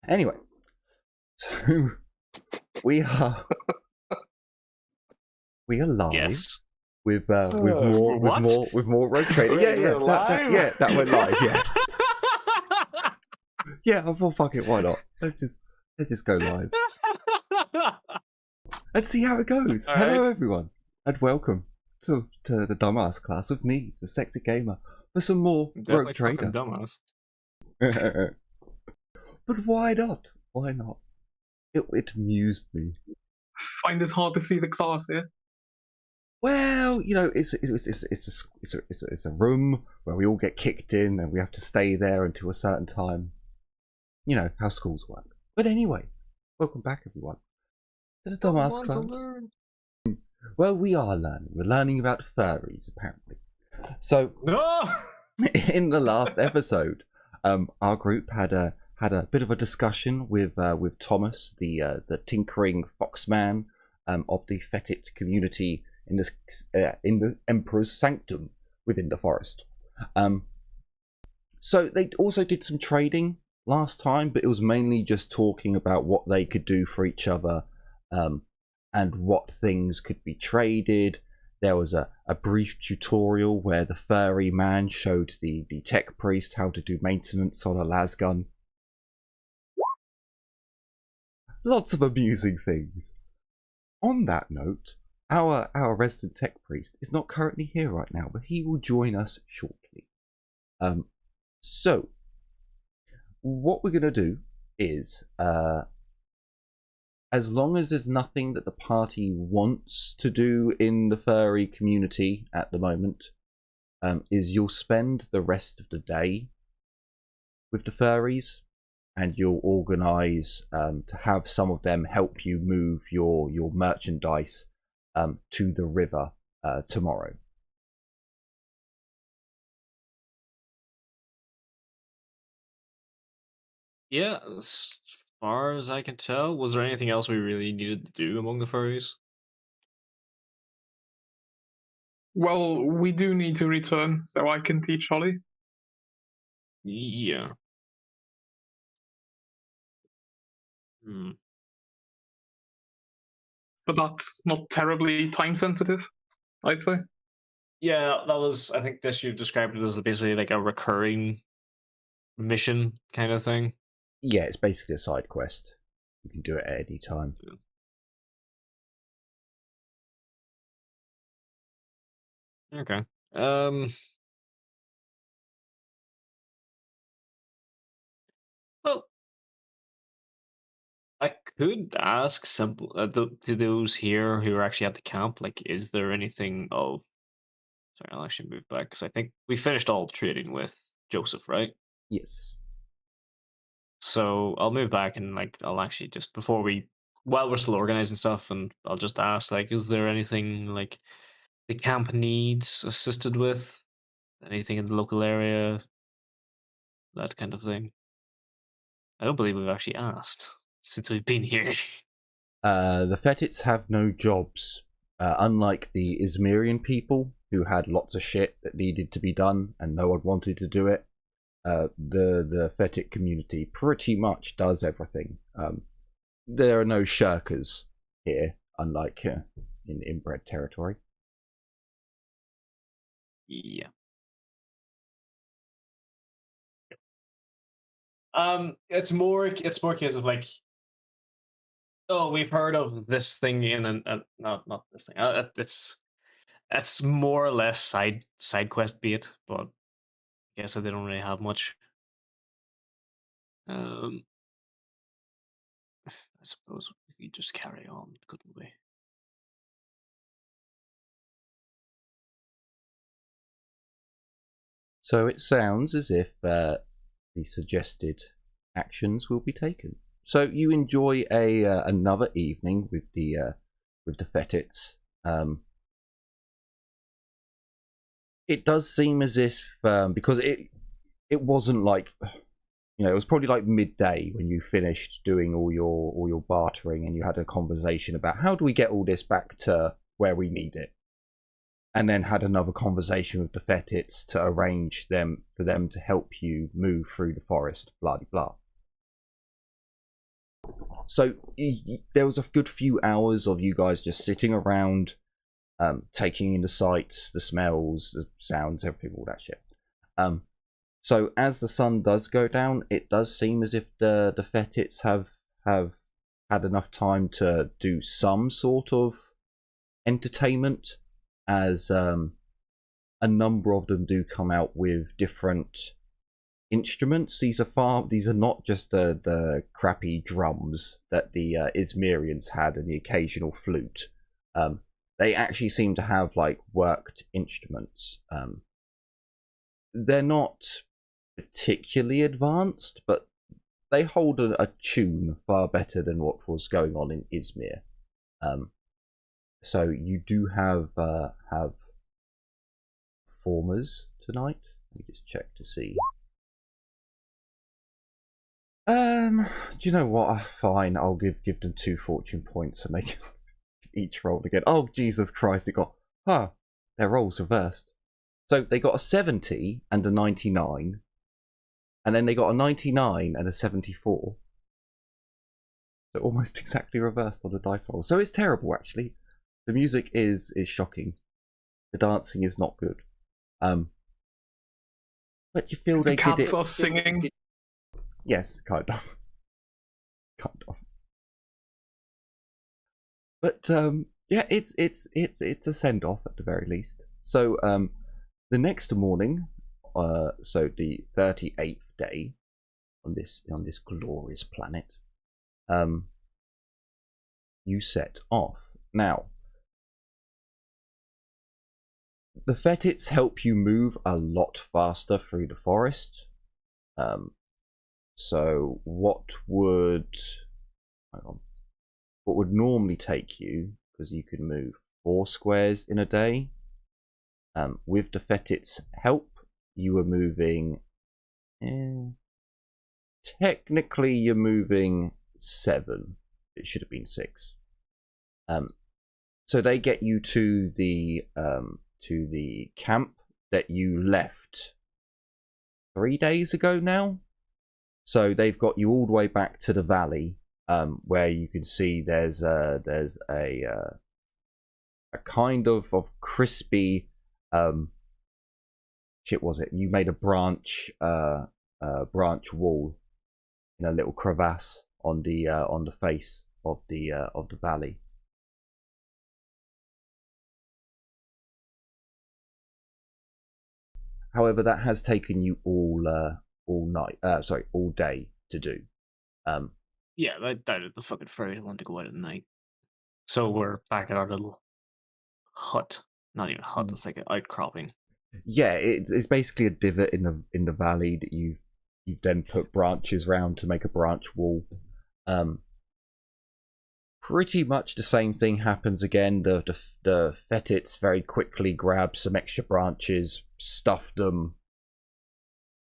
Anyway, so we are live. Yes. With more Rogue Trader. That went live. Yeah, yeah. I thought, fuck it, why not? Let's just go live and see how it goes. All Hello, right. everyone, and welcome to the dumbass class with me, the sexy gamer, for some more Rogue Trader. Dumbass. But why not? Why not? It amused me. Find it hard to see the class here. Well, you know, it's a room where we all get kicked in and we have to stay there until a certain time. You know how schools work. But anyway, welcome back, everyone, to the dumbass class. Well, we are learning. We're learning about furries, apparently. So, No! in the last episode, our group had a bit of a discussion with Thomas, the tinkering foxman of the Fetid community in the Emperor's Sanctum within the forest. So they also did some trading last time, but it was mainly just talking about what they could do for each other, and what things could be traded. There was a brief tutorial where the furry man showed the tech priest how to do maintenance on a lasgun. Lots of amusing things. On that note, our resident tech priest is not currently here right now, but he will join us shortly. So what we're gonna do is, as long as there's nothing that the party wants to do in the furry community at the moment, is you'll spend the rest of the day with the furries, and you'll organise to have some of them help you move your merchandise to the river tomorrow. Yeah, as far as I can tell, was there anything else we really needed to do among the furries? Well, we do need to return so I can teach Holly. Yeah. Hmm. But that's not terribly time sensitive, I'd say. Yeah, that was, I think this you described it as basically like a recurring mission kind of thing. Yeah, it's basically a side quest. You can do it at any time. Okay. Well, I could ask simple to those here who are actually at the camp, like, is there anything of? Sorry, I'll actually move back because I think we finished all trading with Joseph, right? Yes. So I'll move back and like I'll actually just while we're still organizing stuff, and I'll just ask like, is there anything like the camp needs assisted with? Anything in the local area? That kind of thing. I don't believe we've actually asked since we've been here. The Fetids have no jobs, unlike the Izmirian people who had lots of shit that needed to be done and no one wanted to do it. The Fetid community pretty much does everything. There are no shirkers here, unlike in inbred territory. Yeah. It's more a case of like, oh, we've heard of this thing not this thing. It's more or less side quest bait, but I guess they don't really have much. I suppose we could just carry on, couldn't we? So it sounds as if the suggested actions will be taken. So you enjoy another evening with the Fetids. It does seem as if because it wasn't like, you know, it was probably like midday when you finished doing all your bartering and you had a conversation about how do we get all this back to where we need it, and then had another conversation with the Fetids to arrange for them to help you move through the forest, blah blah blah. So there was a good few hours of you guys just sitting around, taking in the sights, the smells, the sounds, everything, all that shit. So as the sun does go down, it does seem as if the Fetits have had enough time to do some sort of entertainment, as a number of them do come out with different instruments. These are not just the crappy drums that the Izmirians had and the occasional flute. They actually seem to have like worked instruments. They're not particularly advanced, but they hold a tune far better than what was going on in Izmir. So you do have performers tonight. Let me just check to see. Do you know what? Fine, I'll give them 2 fortune points and they can each roll again. Oh Jesus Christ! It got their rolls reversed. So they got a 70 and a 99, and then they got a 99 and a 74. So almost exactly reversed on the dice roll. So it's terrible, actually. The music is shocking. The dancing is not good. But you feel they did it. The cats are singing. Yes, kind of. Kind of. But yeah, it's a send off at the very least. So the next morning, so the 38th day on this glorious planet, you set off. Now, the Fetits help you move a lot faster through the forest. So what would normally take you, because you could move 4 squares in a day, with the Fetits' help, you were moving. Technically, you're moving 7. It should have been 6. So they get you to the camp that you left 3 days ago now. So they've got you all the way back to the valley, where you can see there's a kind of crispy shit was it? You made a branch wall in a little crevasse on the face of the valley. However, that has taken you all day to do. Yeah, I doubted the fucking fairies want to go out at night. So we're back at our little hut. Not even a hut, it's like an outcropping. Yeah, it's basically a divot in the valley that you've then put branches round to make a branch wall. Pretty much the same thing happens again. The Fetits very quickly grab some extra branches, stuff them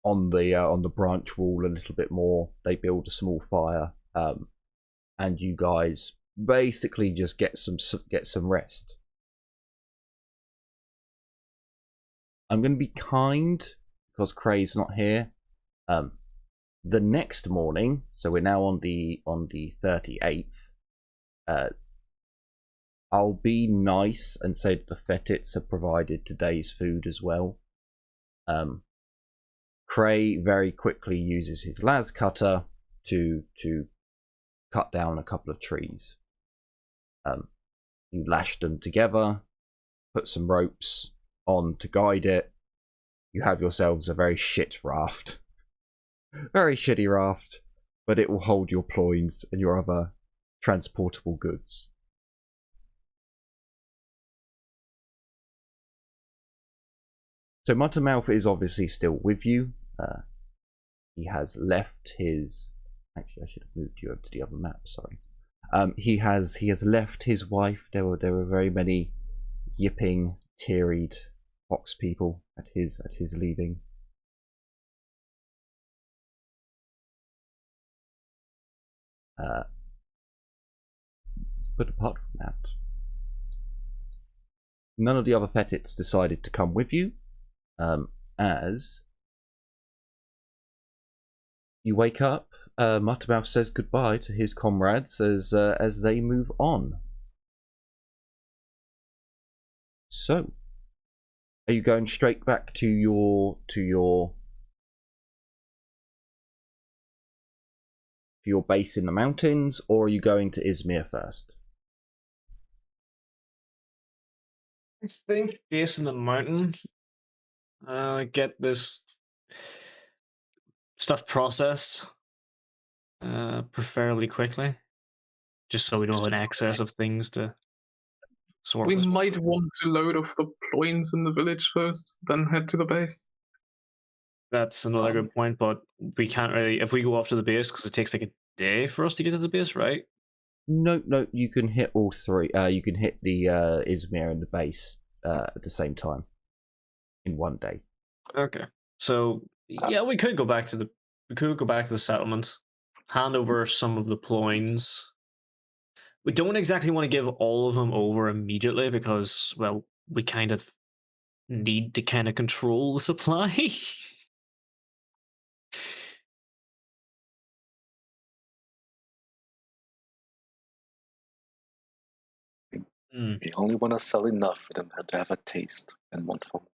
on the branch wall a little bit more. They build a small fire, and you guys basically just get some rest. I'm going to be kind because Cray's not here. The next morning, so we're now on the 38th. I'll be nice and say that the Fetits have provided today's food as well. Cray very quickly uses his las cutter to cut down a couple of trees. You lash them together, put some ropes on to guide it. You have yourselves a very shit raft. Very shitty raft, but it will hold your ploins and your other transportable goods. So Muttermouth is obviously still with you. He has left his... Actually, I should have moved you over to the other map, sorry. He has left his wife. There were very many yipping, teary fox people at his leaving. But apart from that, none of the other Fetits decided to come with you, as you wake up Muttermouth says goodbye to his comrades as they move on. So, are you going straight back to your base in the mountains, or are you going to Izmir first? I think base in the mountain. Get this stuff processed, preferably quickly, just so we don't have an excess of things to sort. We with. might want to load off the ploins in the village first, then head to the base. That's another good point, but we can't really, if we go off to the base, because it takes like a day for us to get to the base, right? No, you can hit all three. You can hit the Izmir and the base at the same time in one day. Okay, so yeah, we could go back to the settlement, hand over some of the ploins. We don't exactly want to give all of them over immediately because, well, we kind of need to kind of control the supply. We only want to sell enough for them to have a taste and want for more.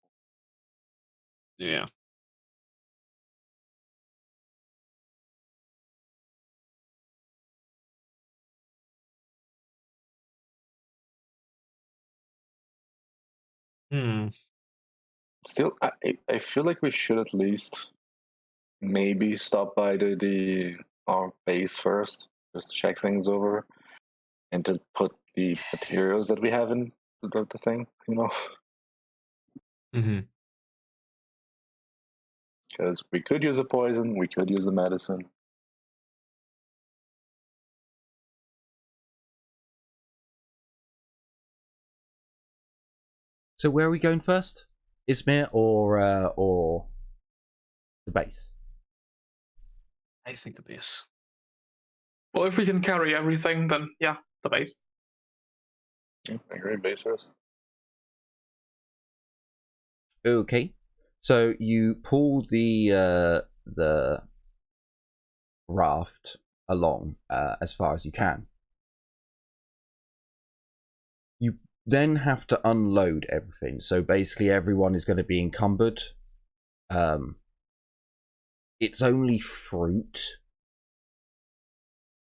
Yeah. Still, I feel like we should at least maybe stop by our base first, just to check things over, and to put the materials that we have in the thing, Because we could use a poison, we could use the medicine. So where are we going first? Izmir or the base? I think the base. Well, if we can carry everything, then yeah, the base. Yeah, I agree, base first. Okay, so you pull the raft along as far as you can. You then have to unload everything. So basically, everyone is going to be encumbered. It's only fruit.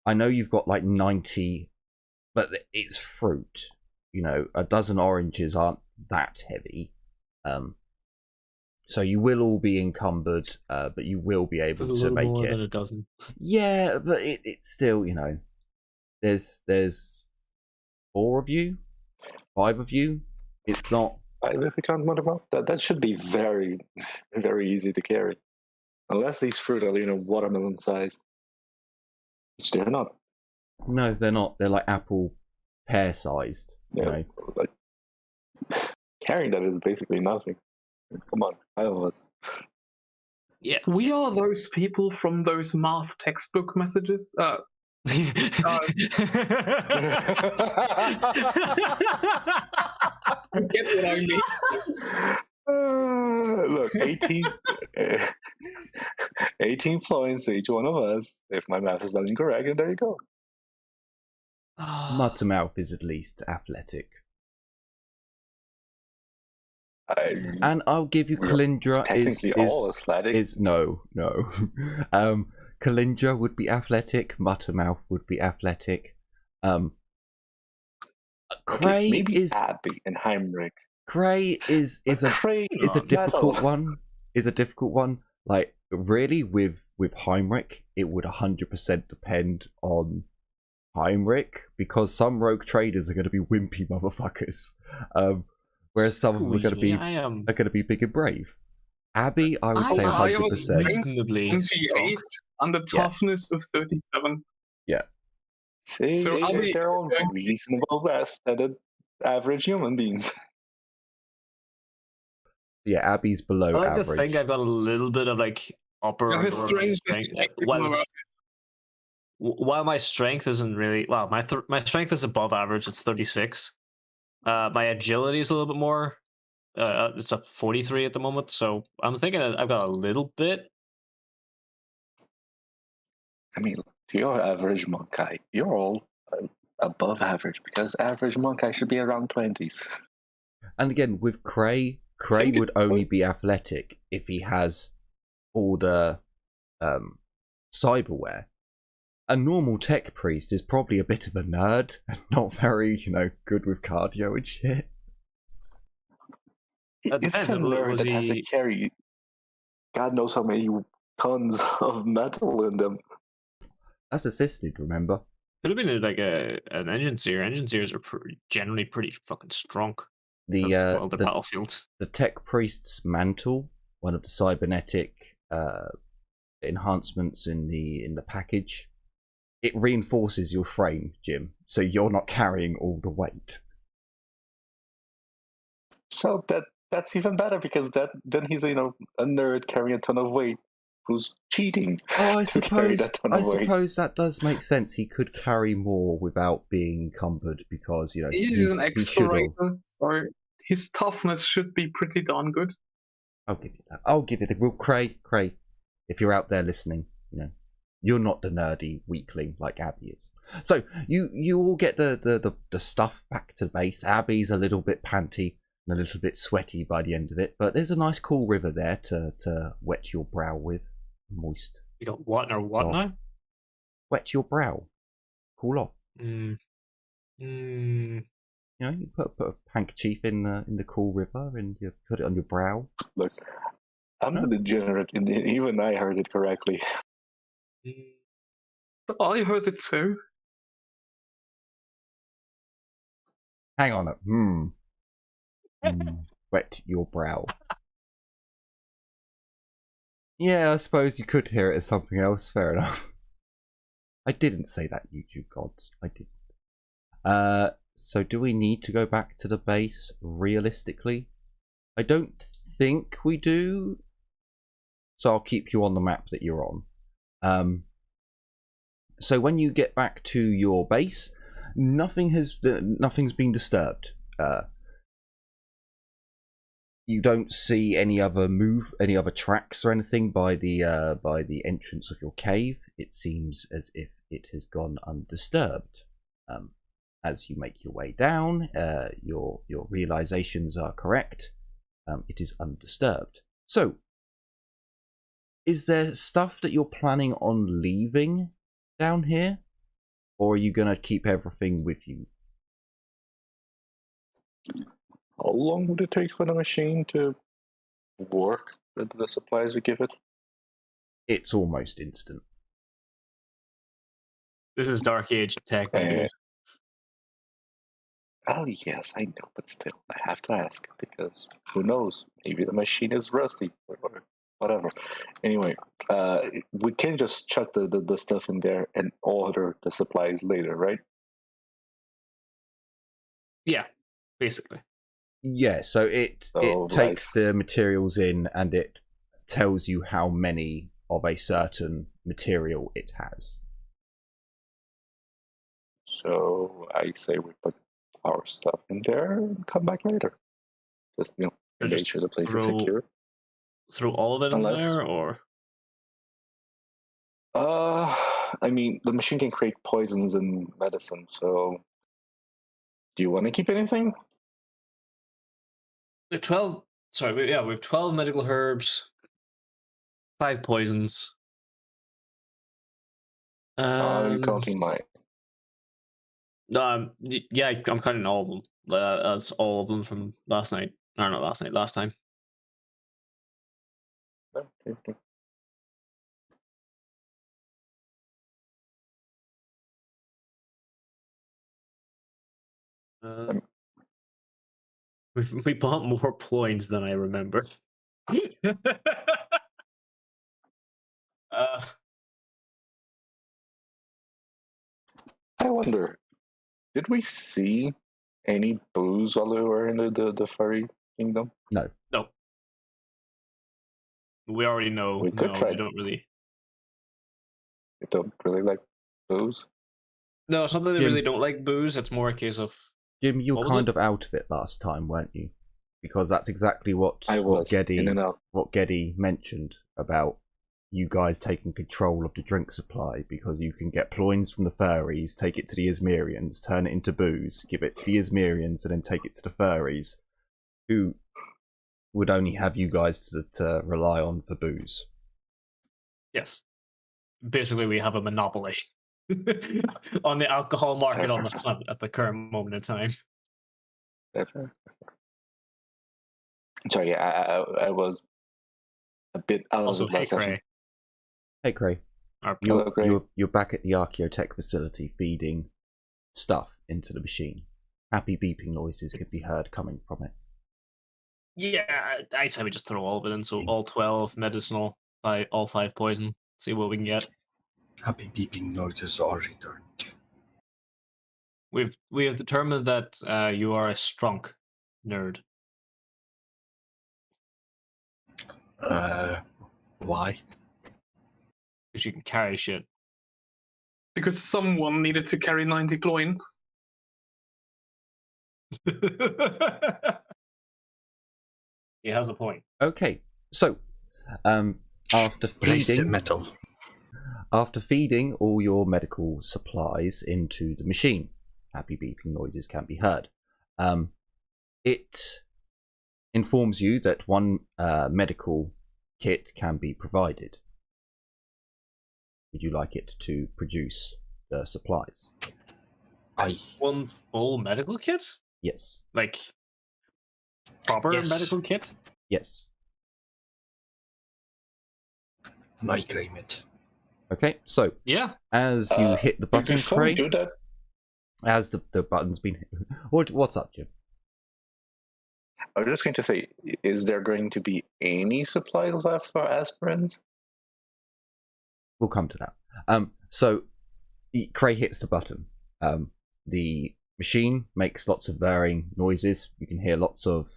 I know you've got like 90, but it's fruit. A dozen oranges aren't that heavy. So you will all be encumbered, but you will be able to make more it. than a dozen. Yeah, but it's still, there's 4 of you, 5 of you. It's not. If we count Mothermouth, that should be very, very easy to carry, unless these fruit are watermelon sized, which they're not. No, they're not. They're like apple pear sized. Yeah, like carrying that is basically nothing. Come on, 5 of us. Yeah. We are those people from those math textbook messages. You get what I mean. Look, 18 points to each one of us. If my math is not incorrect, and there you go. Muttermouth is at least athletic. And I'll give you Kalindra technically all athletic. No. Kalindra would be athletic. Muttermouth would be athletic. Cray maybe is Abby and Heinrich. Cray is a difficult one. Is a difficult one. Like really, with Heinrich, it would 100% depend on Heinrich, because some rogue traders are going to be wimpy motherfuckers. Whereas some of them are going to be big and brave. Abby, I would say 100%. Reasonably 28 and the toughness of 37. Yeah. See, So Abby, they're all reasonable less than average human beings. Yeah, Abby's below I like average. to think I've got a little bit of like upper. Yeah, his strength is while my strength isn't really my strength is above average. It's 36. My agility is a little bit more. It's up 43 at the moment, so I'm thinking I've got a little bit. I mean, you're average Monkai. You're all above average because average Monkai should be around 20s. And again, with Cray would only be athletic if he has all the cyberware. A normal tech priest is probably a bit of a nerd and not very, good with cardio and shit. It's a nerd that has to carry God knows how many tons of metal in them. That's assisted, remember? Could have been like an engine seer. Engine seers are generally pretty fucking strong. The battlefield. The tech priest's mantle, one of the cybernetic enhancements in the package, it reinforces your frame, Jim, so you're not carrying all the weight. So that's even better because then he's a nerd carrying a ton of weight who's cheating. Oh, I suppose that does make sense. He could carry more without being encumbered because he's an explorator, so his toughness should be pretty darn good. I'll give you that. I'll give it a real Cray. If you're out there listening, you're not the nerdy weakling like Abby is. So you all get the stuff back to base. Abby's a little bit panty and a little bit sweaty by the end of it, but there's a nice cool river there to wet your brow with. Moist. You got what now? Wet your brow. Cool off. You put a handkerchief in the cool river and you put it on your brow. Look, I'm the degenerate, and even I heard it correctly. I heard it too. Hang on. Wet your brow. Yeah, I suppose you could hear it as something else. Fair enough. I didn't say that, YouTube gods. I didn't. So do we need to go back to the base realistically? I don't think we do. So I'll keep you on the map that you're on. So when you get back to your base, nothing's been disturbed. You don't see any other tracks or anything by the entrance of your cave. It seems as if it has gone undisturbed. As you make your way down, your realizations are correct. It is undisturbed. So, is there stuff that you're planning on leaving down here, or are you gonna keep everything with you? How long would it take for the machine to work with the supplies we give it? It's almost instant. This is Dark Age tech, dude. Oh yes, I know, but still, I have to ask because who knows? Maybe the machine is rusty or whatever. Anyway, we can just chuck the stuff in there and order the supplies later, right? Yeah, basically. Yeah, so it takes the materials in and it tells you how many of a certain material it has. So I say we put our stuff in there and come back later. Just make sure the place is secure. Throw all of it in there, or? I mean, the machine can create poisons and medicine. So, do you want to keep anything? We have 12 medical herbs, 5 poisons. Are you counting mine? Yeah, I'm counting all of them. That's all of them from last night. Or not last night, last time. Okay. We bought more ploins than I remember. I wonder, did we see any booze while we were in the furry kingdom? No. We already know. We could try. We don't really. You don't really like booze? No, it's not that they really don't like booze. It's more a case of. Jim, you were kind of out of it last time, weren't you? Because that's exactly what Geddy mentioned about you guys taking control of the drink supply, because you can get ploins from the furries, take it to the Izmirians, turn it into booze, give it to the Izmirians, and then take it to the furries, who would only have you guys to rely on for booze. Yes. Basically, we have a monopoly on the alcohol market on the planet at the current moment in time. Sorry, I was a bit out Also, of the hey, last session. Cray. Hey, Cray. Hello, Cray. You're back at the archaeotech facility feeding stuff into the machine. Happy beeping noises could be heard coming from it. Yeah, I say we just throw all of it in, so all 12 medicinal, all 5 poison, see what we can get. Happy beeping noises are returned. We have determined that you are a strong nerd. Why? Because you can carry shit. Because someone needed to carry 90 points. He has a point. Okay, so after Raise the feeding metal. After feeding all your medical supplies into the machine, happy beeping noises can be heard. It informs you that one medical kit can be provided. Would you like it to produce the supplies? Aye. One full medical kit? Yes. Like, proper Yes. medical kit? Yes. And I claim it. Okay, so Yeah. as you hit the button, Before we Cray, do that, as the button's been hit, what's up, Jim? I was just going to say, is there going to be any supplies left for aspirins? We'll come to that. So Cray hits the button. The machine makes lots of varying noises. You can hear lots of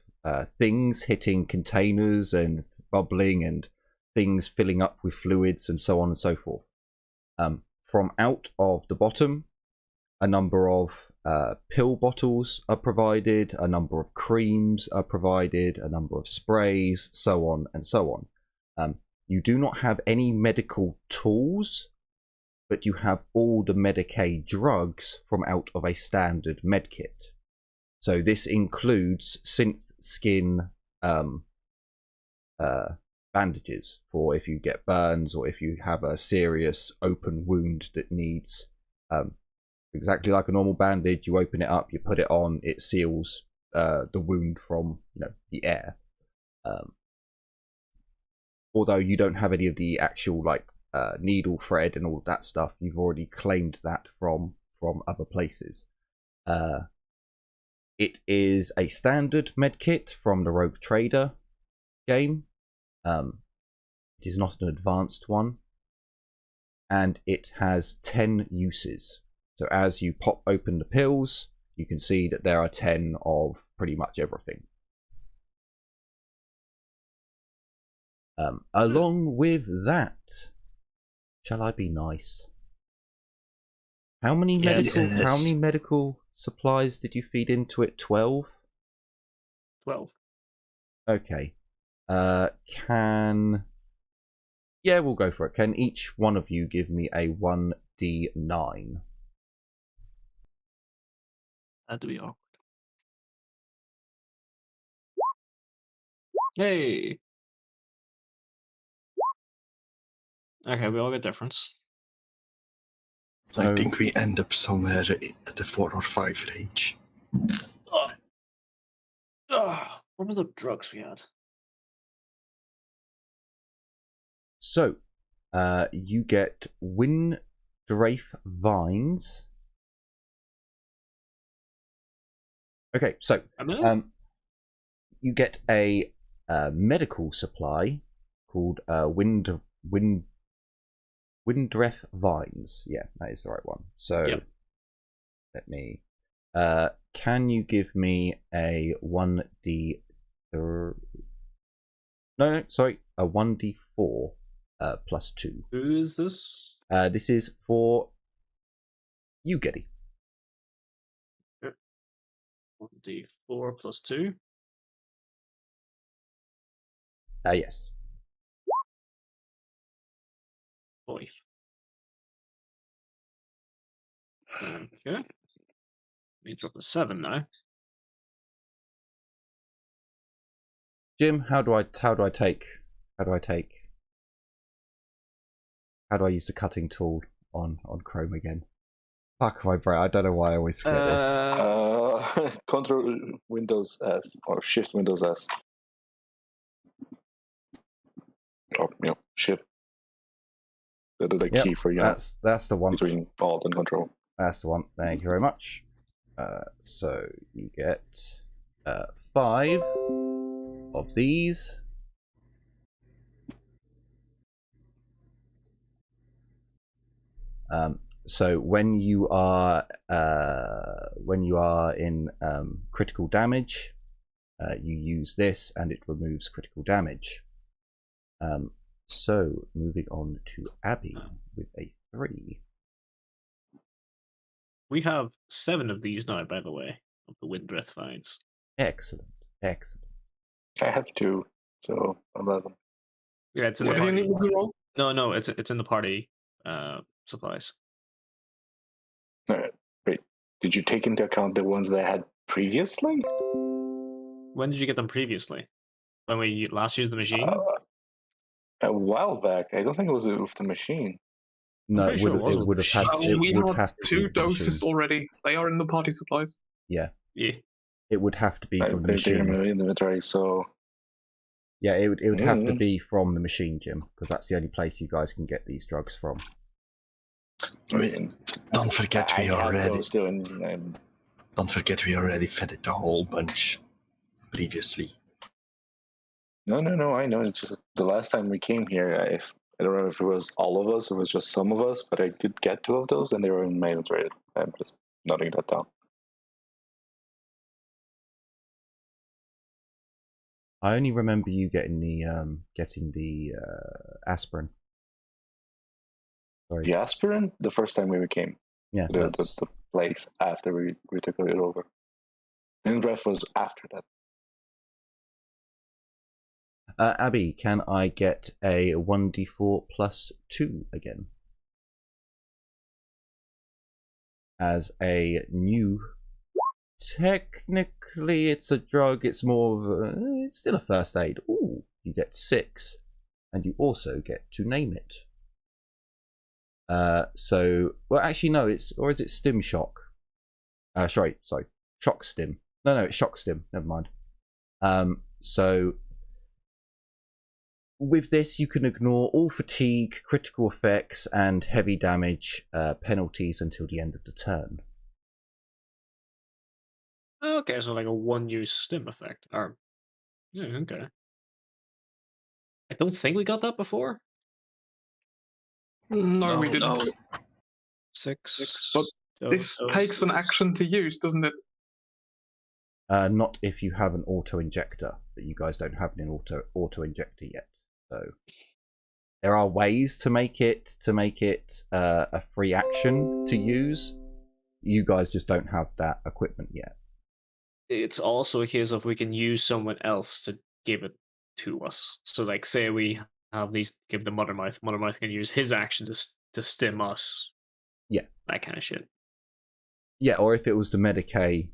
things hitting containers and bubbling and things filling up with fluids and so on and so forth. From out of the bottom, a number of pill bottles are provided, a number of creams are provided, a number of sprays, so on and so on. You do not have any medical tools, but you have all the Medicaid drugs from out of a standard medkit. So this includes synth skin bandages for if you get burns or if you have a serious open wound that needs exactly like a normal bandage. You open it up, you put it on, it seals the wound from the air. Although you don't have any of the actual needle thread and all that stuff, you've already claimed that from other places. It is a standard medkit from the Rogue Trader game. It is not an advanced one, and it has 10 uses. So as you pop open the pills, you can see that there are 10 of pretty much everything. Along with that, shall I be nice? How many medical supplies did you feed into it? 12? 12. Okay. We'll go for it. Can each one of you give me a 1d9? That'd be awkward. Hey! Okay, we all get difference. I think we end up somewhere at the 4 or 5 range. What were the drugs we had? So, you get Windrafe Vines. Okay, so you get a medical supply called Windrafe Vines. Yeah, that is the right one. So, let me. Can you give me a 1d? No, sorry, a 1d4 plus 2. Who is this? This is for you, Geddy. 1d4 plus 2. Yes. 5. Okay. It's up to 7 now. Jim, how do I use the cutting tool on Chrome again? Fuck my brain. I don't know why I always forget this. Control Windows S or Shift Windows S. Or Shift. The Yep, key for that's the one. between Alt and Control. That's the one. Thank you very much. So you get 5 of these. So when you are in critical damage, you use this, and it removes critical damage. So moving on to Abby with a 3. We have 7 of these now, by the way, of the Windreth vines. Excellent, excellent. I have 2, so 11. Yeah, it's in What the do you party. need to roll? No, it's in the party supplies. Alright, wait. Did you take into account the ones that I had previously? When did you get them previously? When we last used the machine? A while back. I don't think it was with the machine. No, pretty sure it was it with would the have had. machine. It We would had have to be 2 with the doses machine. already. They are in the party supplies. Yeah, Yeah. it would have to be I from the put it in machine. my inventory, so Yeah, it would have to be from the machine, Jim, because that's the only place you guys can get these drugs from. I mean, Don't forget we I have already. those still in, Don't forget we already fed it a whole bunch previously. No. I know. It's just the last time we came here, I don't know if it was all of us or it was just some of us, but I did get 2 of those, and they were in my inventory. I'm just noting that down. I only remember you getting the aspirin. Sorry. The aspirin, the first time we came, Yeah, the place after we took it over. And ref was after that. Abby, can I get a 1d4 plus 2 again? As a new... Technically, it's a drug. It's more of a... It's still a first aid. Ooh, you get 6. And you also get to name it. So... Well, actually, no. It's... Or is it Stim Shock? Sorry. Shock Stim. No, it's Shock Stim. Never mind. So... With this, you can ignore all fatigue, critical effects, and heavy damage penalties until the end of the turn. Okay, so like a 1-use stim effect. Or, yeah, okay. I don't think we got that before. No, we didn't. No. 6. But this takes an action to use, doesn't it? Not if you have an auto-injector, but you guys don't have an auto-injector yet. So there are ways to make it a free action to use. You guys just don't have that equipment yet. It's also a case of we can use someone else to give it to us. So, like, say we have these, give the Mothermouth. Mothermouth can use his action to stim us. Yeah, that kind of shit. Yeah, or if it was the Medicaid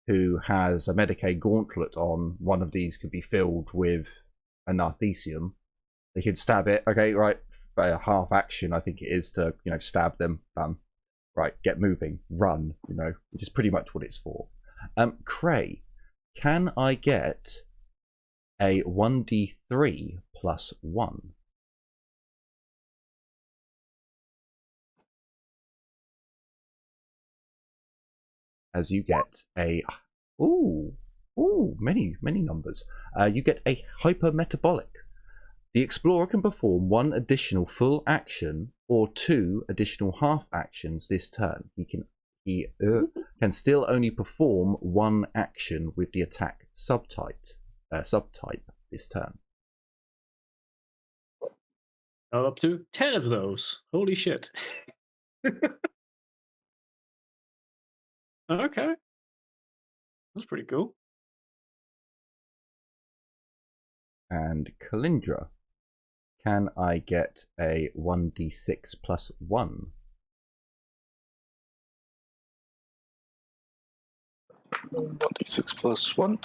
who has a Medicaid gauntlet on, one of these could be filled with a Narthesium. They could stab it. Okay, right. Half action, I think it is to, stab them. Done. Right, get moving. Run, which is pretty much what it's for. Cray, can I get a 1d3 plus 1? As you get a... many numbers. You get a hypermetabolic. The explorer can perform 1 additional full action or 2 additional half actions this turn. He can still only perform 1 action with the attack subtype this turn. Now up to 10 of those. Holy shit. Okay. That's pretty cool. And Kalindra. can I get a 1d6 plus 1? One d6 plus 1.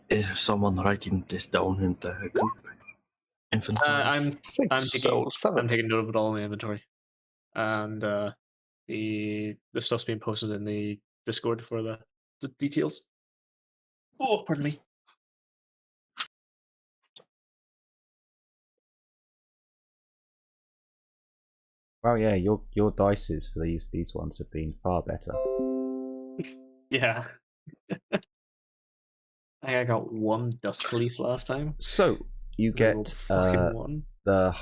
Is someone writing this down in the group? Inventory? I'm 6, taking so 7. I'm taking note of it all in the inventory, and the stuff's being posted in the Discord for the details. Oh, pardon me. Well, yeah, your dices for these ones have been far better. Yeah. I got 1 dusk leaf last time. So you I rolled get fucking 1. the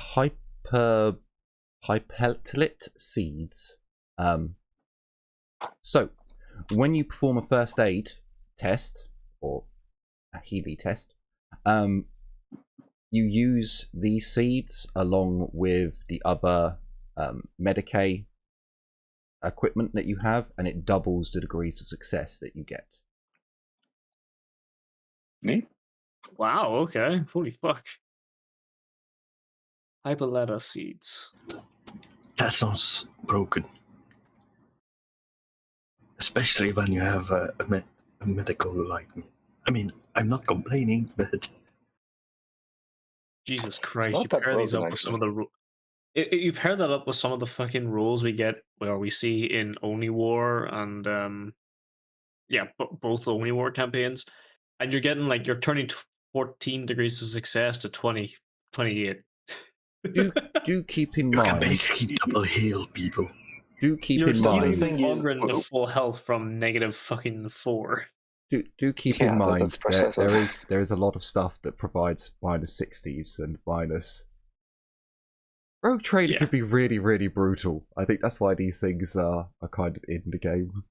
hypertlit seeds. So when you perform a first aid test or a Healy test, you use these seeds along with the other Medicaid equipment that you have, and it doubles the degrees of success that you get. Neat. Wow, okay. Holy fuck. Hyperletta seeds. That sounds broken. Especially when you have a medical like me. I mean, I'm not complaining, but... Jesus Christ, not you that pair these broken, up with some of the... You pair that up with some of the fucking rules we get, where we see in Only War and, yeah, both Only War campaigns, and you're getting, like, you're turning 14 degrees of success to 28. Do keep in You can mind. basically double heal people. Do keep You're in mind. healing thing is- Ogren to full health from negative fucking 4. Do keep Yeah, in mind that's that precise. there is a lot of stuff that provides minus 60s and minus. Rogue Trader Yeah. could be really, really brutal. I think that's why these things are kind of in the game.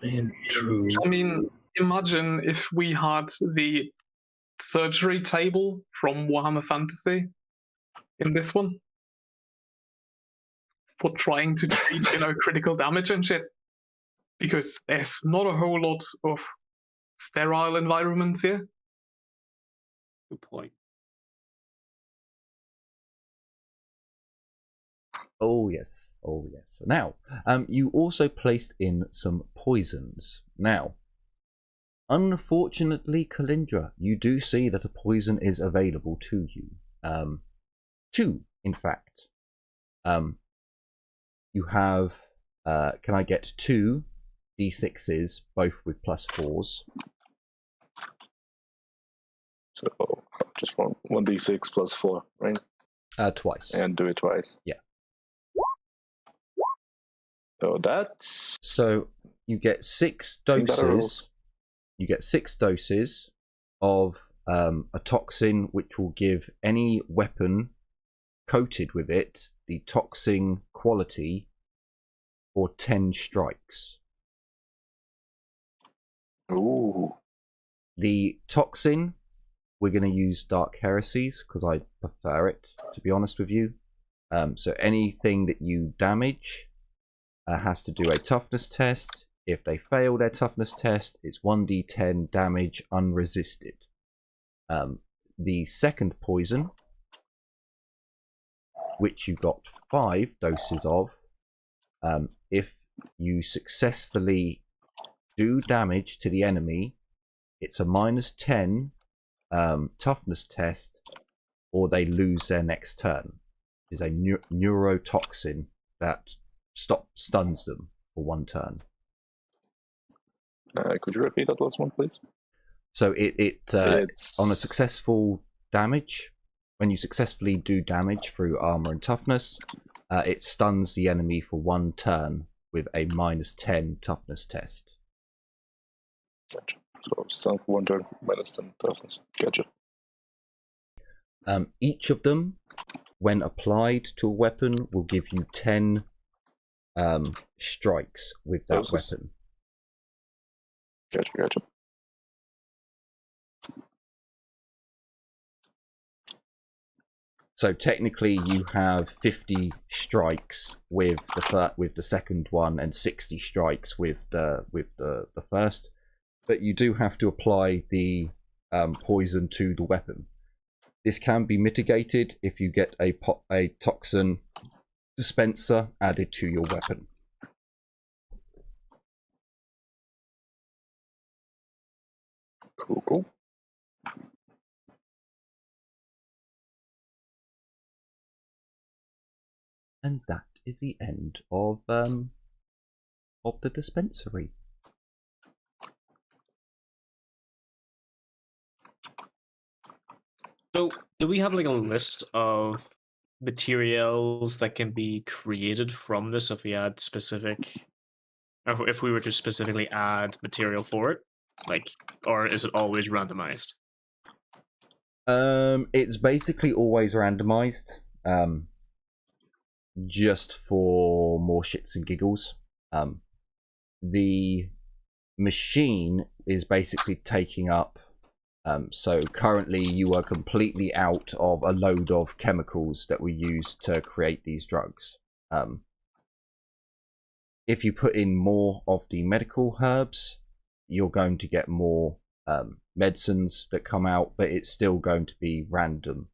And true. I mean, imagine if we had the surgery table from Warhammer Fantasy in this one for trying to treat, critical damage and shit. Because there's not a whole lot of sterile environments here. Good point. Oh yes, oh yes. Now, you also placed in some poisons. Now, unfortunately, Kalindra, you do see that a poison is available to you. 2, in fact. You have. Can I get 2 d6s, both with +4s? So just one 1d6 plus 4, right? Twice. And do it twice. Yeah. So that's... So you get 6 Seems better roll. doses. You get 6 doses of a toxin, which will give any weapon coated with it the toxin quality for 10 strikes. Ooh. The toxin, we're going to use Dark Heresies because I prefer it, to be honest with you. So anything that you damage has to do a toughness test. If they fail their toughness test, it's 1d10 damage unresisted. The second poison, which you got 5 doses of, if you successfully do damage to the enemy, it's a -10 toughness test, or they lose their next turn. It's a neurotoxin that stuns them for 1 turn. Could you repeat that last one, please? So It's on a successful damage, when you successfully do damage through armor and toughness, it stuns the enemy for 1 turn with a -10 toughness test. Gotcha. So stun for 1 turn, -10 toughness. Gotcha. Each of them, when applied to a weapon, will give you 10 strikes with that Doses. weapon. Gotcha. So technically, you have 50 strikes with the second one, and 60 strikes with the first. But you do have to apply the poison to the weapon. This can be mitigated if you get a toxin dispenser added to your weapon. Cool. And that is the end of the dispensary. So, do we have like a list of materials that can be created from this if we add specific, or if we were to specifically add material for it? Like, or is it always randomized? It's basically always randomized, just for more shits and giggles. The machine is basically taking up. So currently you are completely out of a load of chemicals that we use to create these drugs. If you put in more of the medical herbs, you're going to get more medicines that come out, but it's still going to be random.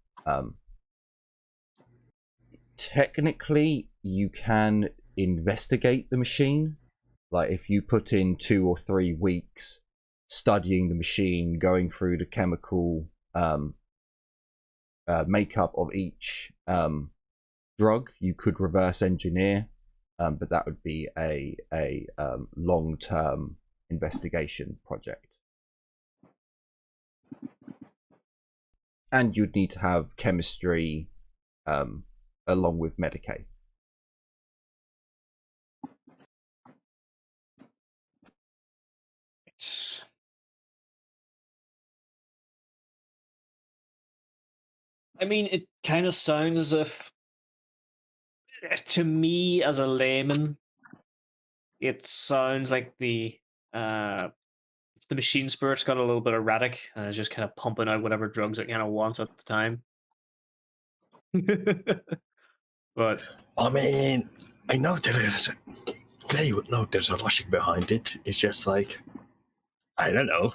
Technically, you can investigate the machine. Like if you put in 2 or 3 weeks studying the machine, going through the chemical makeup of each drug, you could reverse engineer, but that would be a long-term investigation project. And you'd need to have chemistry along with Medicaid. I mean, it kind of sounds as if, to me as a layman, it sounds like the machine spirit's got a little bit erratic and is just kind of pumping out whatever drugs it kind of wants at the time. But I mean, I know there is. Clay would know there's a logic behind it. It's just like, I don't know.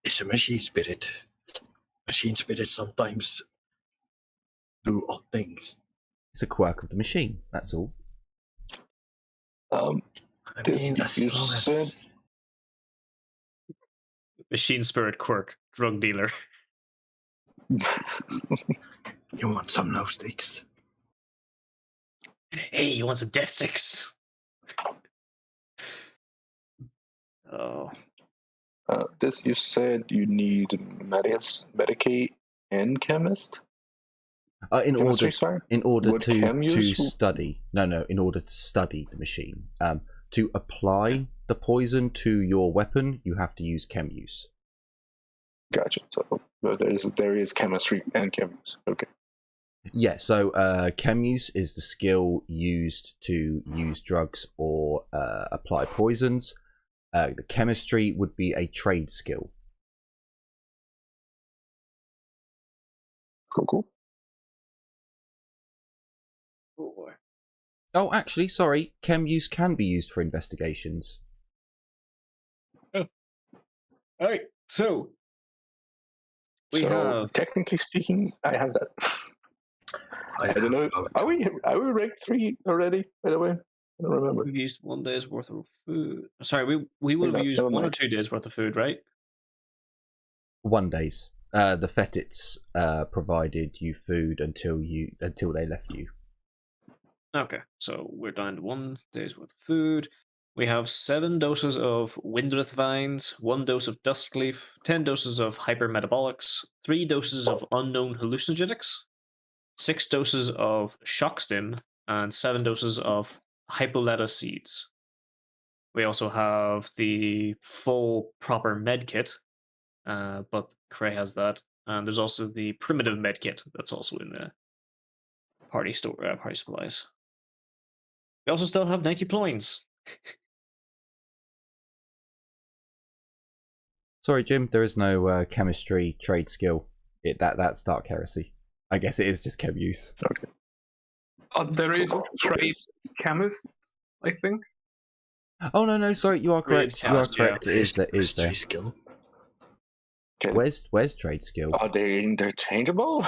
It's a machine spirit. Machine spirits sometimes do odd things. It's a quirk of the machine, that's all. I mean, as you long said- as machine spirit quirk, drug dealer. you want some no sticks. Hey, you want some death sticks? Oh. This you said you need Medicaid and chemist. In Chemistry, order, sorry? in order Would to chem use- study, in order to study the machine, to apply the poison to your weapon, you have to use chem use. Gotcha. So there is chemistry and chem use. Okay. Yeah, so chem use is the skill used to use drugs or apply poisons. The chemistry would be a trade skill. Cool. Oh boy. Oh, actually, sorry, chem use can be used for investigations. All right, so we have. Technically speaking, I have that. I don't know. Are we rank 3 already? By the way, I don't remember. We've used 1 day's worth of food. Sorry, we would have used never 1 or mind. 2 days worth of food, right? 1 days. The Fetits provided you food until they left you. Okay, so we're down to 1 day's worth of food. We have 7 doses of Windrith vines, 1 dose of Duskleaf, 10 doses of hypermetabolics, 3 doses of unknown hallucinogenics, 6 doses of Shockstim, and 7 doses of Hypoleta seeds. We also have the full proper med kit, but Cray has that. And there's also the primitive med kit that's also in the party supplies. We also still have 90 ploins. Sorry, Jim, there is no chemistry trade skill. That's Dark Heresy. I guess it is just chem use. Okay. There is trade chemist, I think. Oh no, sorry, you are correct. You are chemist, yeah. correct. It is there. skill. Okay. Where's trade skill? Are they interchangeable?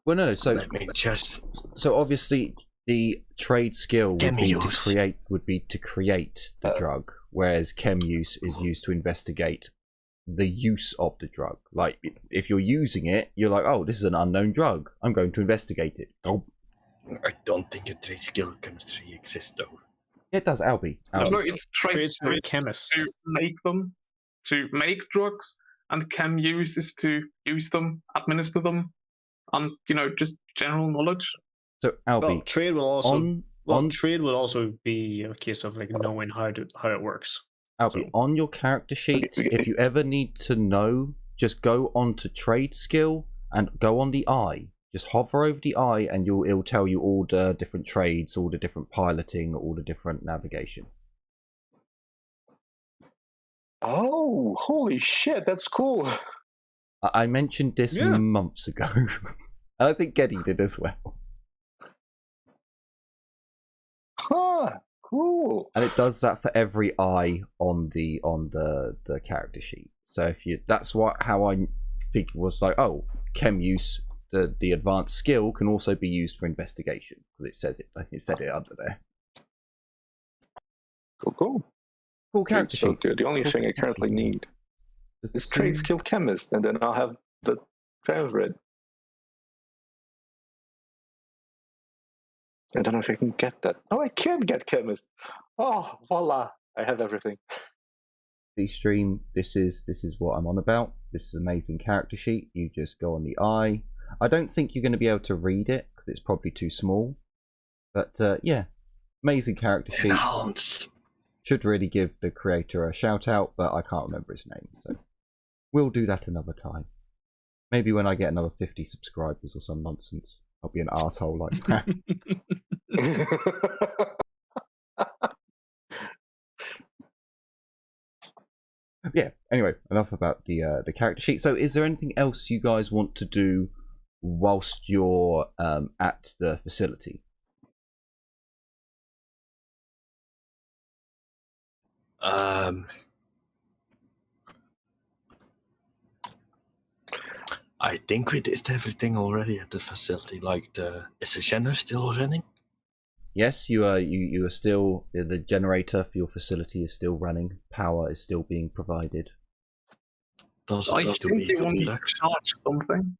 Well, no. So Let me just. so obviously the trade skill would be to create the drug, whereas chem use is used to investigate the use of the drug. Like if you're using it, you're like, oh, this is an unknown drug. I'm going to investigate it. Oh, I don't think a trade skill chemistry exists though. it does, Albie. No, it's trade Trades for a chemist. to make them, to make drugs, and chem use is to use them, administer them, and just general knowledge. So Albie, Well, trade will also on trade will also be a case of like knowing how it works. Albie, on your character sheet, if you ever need to know, just go on to trade skill and go on the eye. Just hover over the eye and it'll tell you all the different trades, all the different piloting, all the different navigation. Oh, holy shit, that's cool. I mentioned this months ago. I think Geddy did as well. Huh, cool. And it does that for every eye on the character sheet. So that's how I figured was like, oh, chem use, the advanced skill can also be used for investigation because it says it said it under there. Cool. Cool character So sheets. good. The only thing I currently need is trade skill chemist, and then I'll have the transred. I don't know if I can get that. Oh, I can get chemist. Oh, voila! I have everything. Stream. This is what I'm on about. This is an amazing character sheet. You just go on the eye. I don't think you're going to be able to read it because it's probably too small. But yeah, amazing character sheet. Enhance. Should really give the creator a shout out, but I can't remember his name. So we'll do that another time. Maybe when I get another 50 subscribers or some nonsense. I'll be an asshole like that. Yeah, anyway, enough about the character sheet. So is there anything else you guys want to do whilst you're at the facility? I think we did everything already at the facility. Like is the generator still running? Yes, you are still, the generator for your facility is still running. Power is still being provided. I think you want to charge something.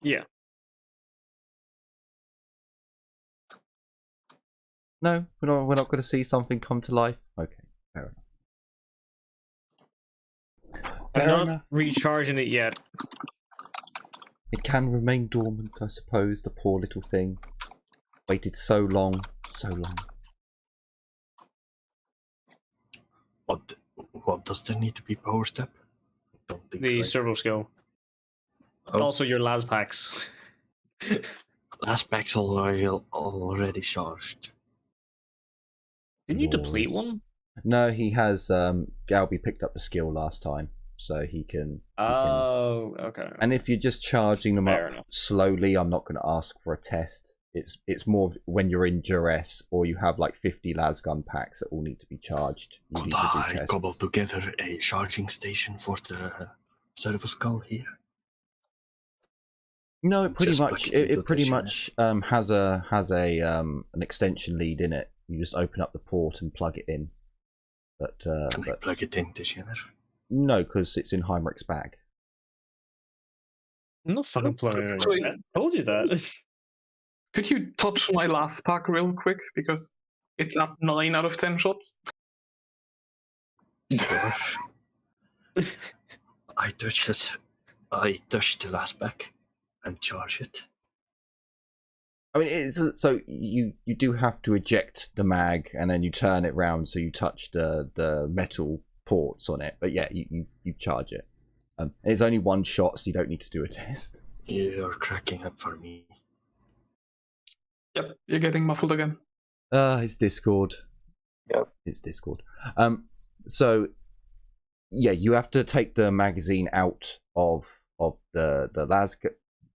Yeah. No, we're not going to see something come to life. Okay, fair enough. I'm not recharging it yet. It can remain dormant, I suppose. The poor little thing waited so long, so long. What does there need to be powered up? Don't think The servo skill. Oh. Also your las packs. Last pack's already charged. Didn't you deplete one? No, he has. Galby picked up the skill last time, so he can. Oh, okay. And if you're just charging them Fair up enough. slowly, I'm not going to ask for a test. It's more when you're in duress or you have like 50 las gun packs that all need to be charged. You Could need to do I tests. cobble together a charging station for the servo skull here? No, it pretty Just much plug it into it pretty the much has an extension lead in it. You just open up the port and plug it in. But Can I plug it in this generator? no, because it's in Heinrich's bag. I'm not fucking playing. Actually- I told you that. Could you touch my last pack real quick? Because it's at 9 out of 10 shots. Sure. I touch the last pack and charge it. I mean, it's so you do have to eject the mag and then you turn it round so you touch the metal ports on it. But yeah, you charge it. It's only one shot, so you don't need to do a test. You're cracking up for me. Yep, you're getting muffled again. It's Discord. Yep. It's Discord. So yeah, you have to take the magazine out of the las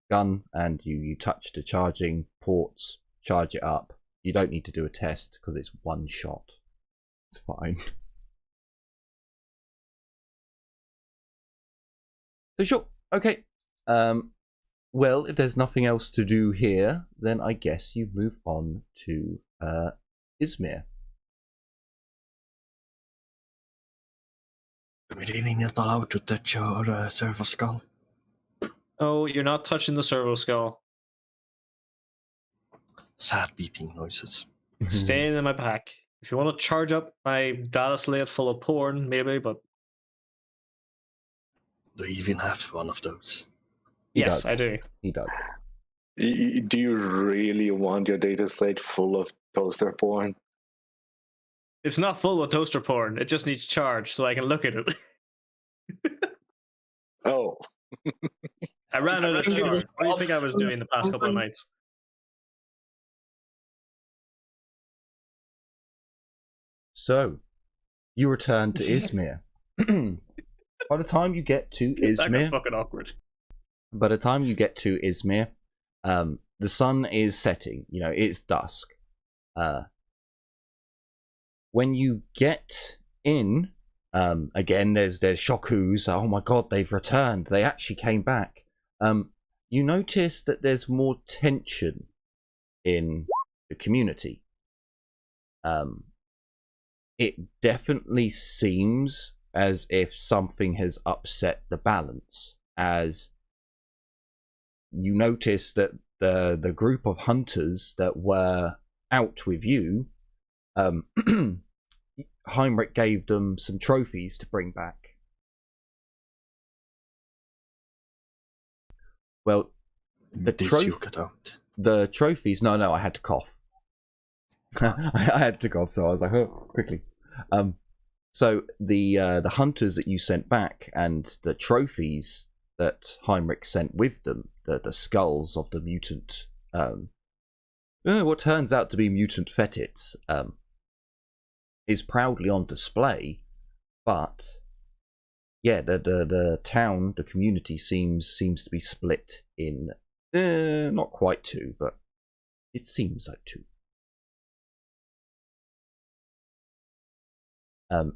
gun and you touch the charging ports, charge it up. You don't need to do a test because it's one shot. It's fine. So sure, okay. Well, if there's nothing else to do here, then I guess you move on to Izmir. We really not allowed to touch your servo skull. Oh, you're not touching the servo skull. Sad beeping noises. Staying in my pack. If you want to charge up my data slate full of porn, maybe, but Do you even have one of those? He yes, does. I do. He does. Do you really want your data slate full of toaster porn? It's not full of toaster porn. It just needs charge so I can look at it. Oh, I ran out of think it was charge. What do you think I was doing the past couple of something. nights? So, you return to Izmir. By the time you get to That got Izmir, fucking awkward. the sun is setting. You know, it's dusk. When you get in, again, there's Shokus. Oh my god, they've returned. They actually came back. You notice that there's more tension in the community. It definitely seems as if something has upset the balance, as you notice that the group of hunters that were out with you, Heinrich gave them some trophies to bring back. Well, the trophies. No, I had to cough. I had to cough, so I was like, oh, quickly. So the hunters that you sent back and the trophies that Heinrich sent with them, the skulls of the mutant, what turns out to be mutant fetits, is proudly on display. But yeah, the town, the community seems to be split in not quite two, but it seems like two.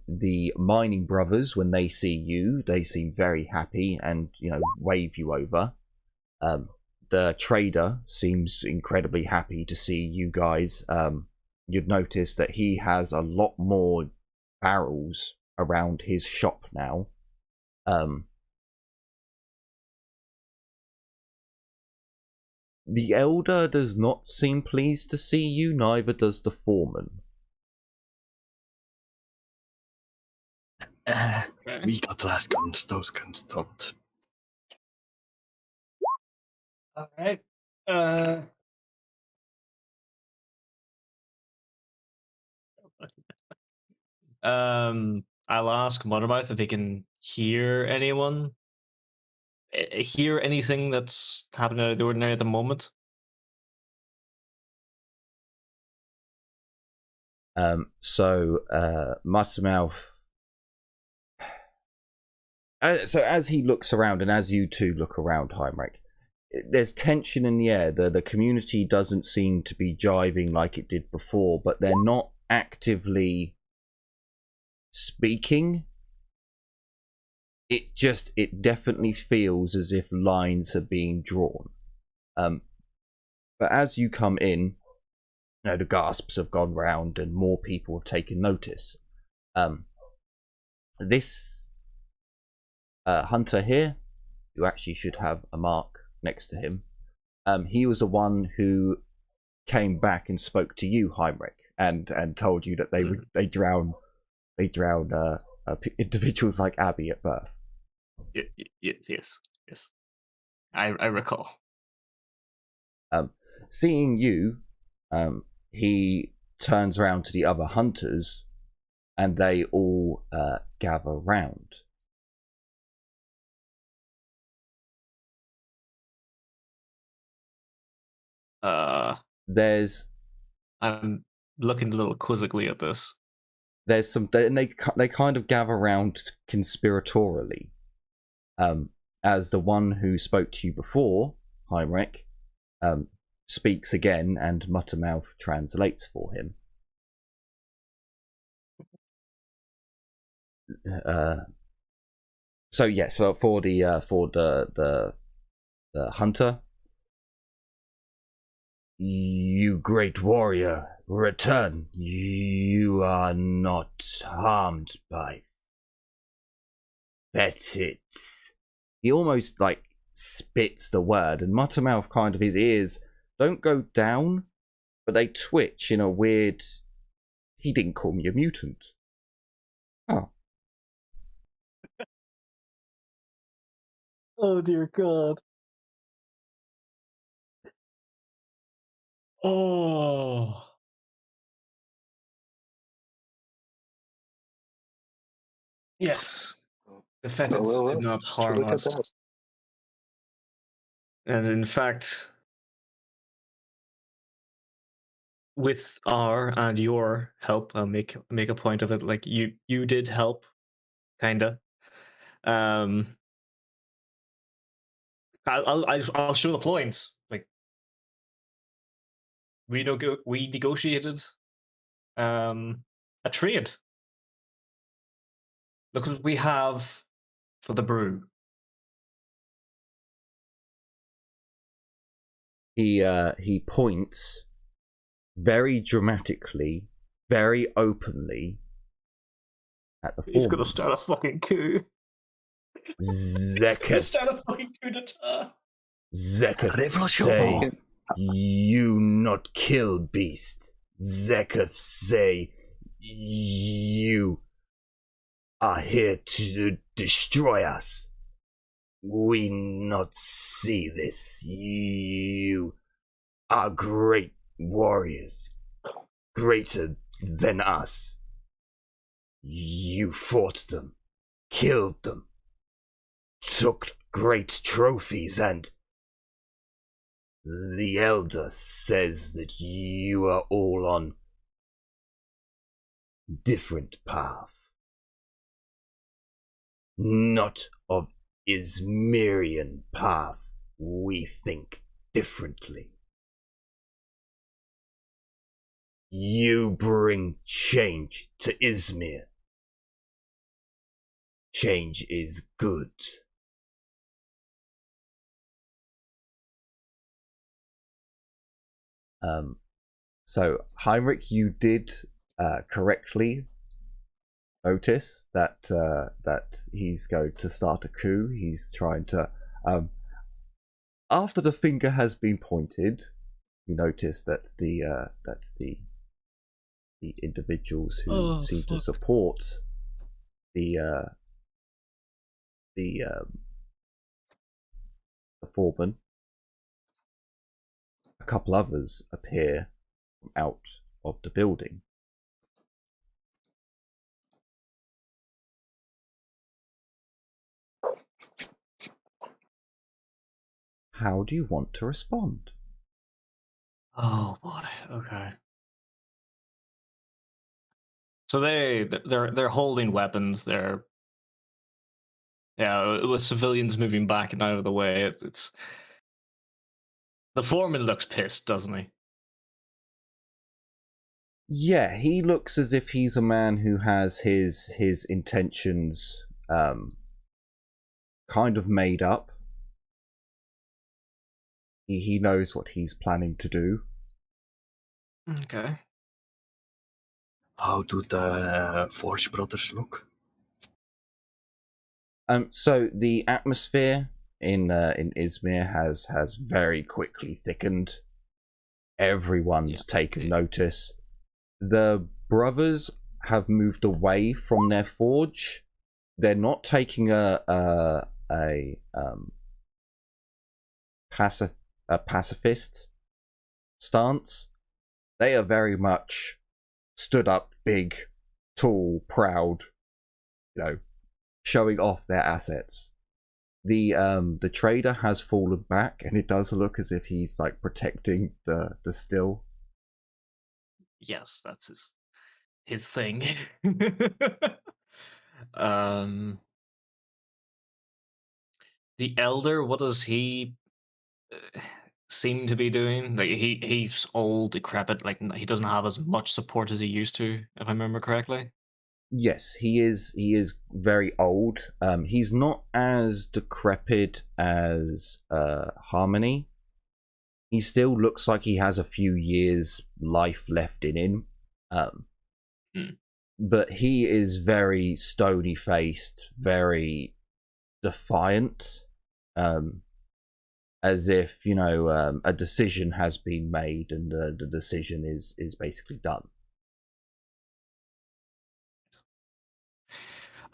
The mining brothers, when they see you, they seem very happy and, you know, wave you over. The trader seems incredibly happy to see you guys. You'd notice that he has a lot more barrels around his shop now. The elder does not seem pleased to see you, neither does the foreman. We got last guns, those guns don't. Alright. I'll ask Mothermouth if he can hear anyone. Hear anything that's happening out of the ordinary at the moment. Muttermouth. So as he looks around, and as you two look around, Heinrich, there's tension in the air. The community doesn't seem to be jiving like it did before, but they're not actively speaking. It definitely feels as if lines are being drawn. But as you come in, you know, the gasps have gone round and more people have taken notice. This hunter here, who actually should have a mark next to him, he was the one who came back and spoke to you, Heinrich, and told you that they drown individuals like Abby at birth. Yes. I recall. Seeing you, he turns around to the other hunters, and they all gather round. I'm looking a little quizzically at this. There's some, and they kind of gather around conspiratorially. As the one who spoke to you before, Heinrich, speaks again, and Muttermouth translates for him. So yeah, so for the hunter, you great warrior, return. You are not harmed by fetids. He almost like spits the word, and Muttermouth kind of his ears don't go down, but they twitch in a weird. He didn't call me a mutant. Oh. Oh dear God. Oh. Yes. The fetids did not harm look at us. that. And in fact, with our and your help, I'll make a point of it. Like you did help, kinda. I'll show the points. Like we negotiated a trade. Look what we have for the brew. He points very dramatically, very openly at the He's gonna foreman. start a fucking coup. He's gonna Zeketh, start a fucking coup d'etat. Zeketh say, you not kill beast. Zeketh say, you are here to destroy us. We not see this. You are great warriors, greater than us. You fought them, killed them, took great trophies, and the elder says that you are all on different path. Not of Izmirian path. We think differently. You bring change to Izmir. Change is good. So Heinrich, you did correctly notice that that he's going to start a coup. He's trying to after the finger has been pointed, you notice that the individuals who seem to support the foreman, a couple others appear from out of the building. How do you want to respond? Oh boy. Okay. So they're holding weapons. They're with civilians moving back and out of the way. It's the foreman looks pissed, doesn't he? Yeah, he looks as if he's a man who has his intentions kind of made up. He knows what he's planning to do. Okay. How do the Forge brothers look? So the atmosphere in Izmir has very quickly thickened. Everyone's taken notice. The brothers have moved away from their forge. They're not taking a pacifist stance. They are very much stood up, big, tall, proud, showing off their assets. The trader has fallen back, and it does look as if he's like protecting the still. Yes, that's his thing. The elder, what does he seem to be doing? Like he's old, decrepit. Like he doesn't have as much support as he used to, if I remember correctly. Yes, he is. He is very old. He's not as decrepit as Harmony. He still looks like he has a few years life left in him. But he is very stony faced, very defiant, as if, you know, a decision has been made and the decision is basically done.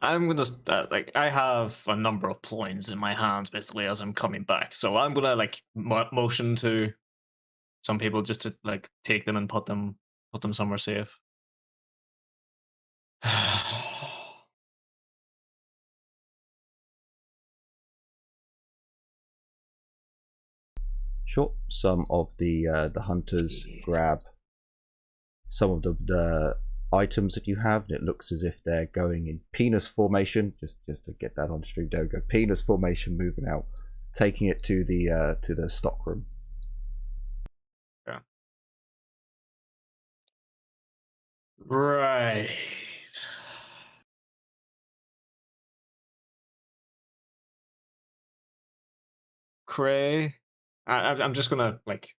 I'm gonna like I have a number of points in my hands basically as I'm coming back, so I'm gonna like motion to some people just to like take them and put them somewhere safe. Sure. Some of the hunters grab some of the items that you have, and it looks as if they're going in penis formation. Just to get that on stream, there we go. Penis formation, moving out, taking it to the stockroom. Yeah. Right. Cray, I'm just gonna like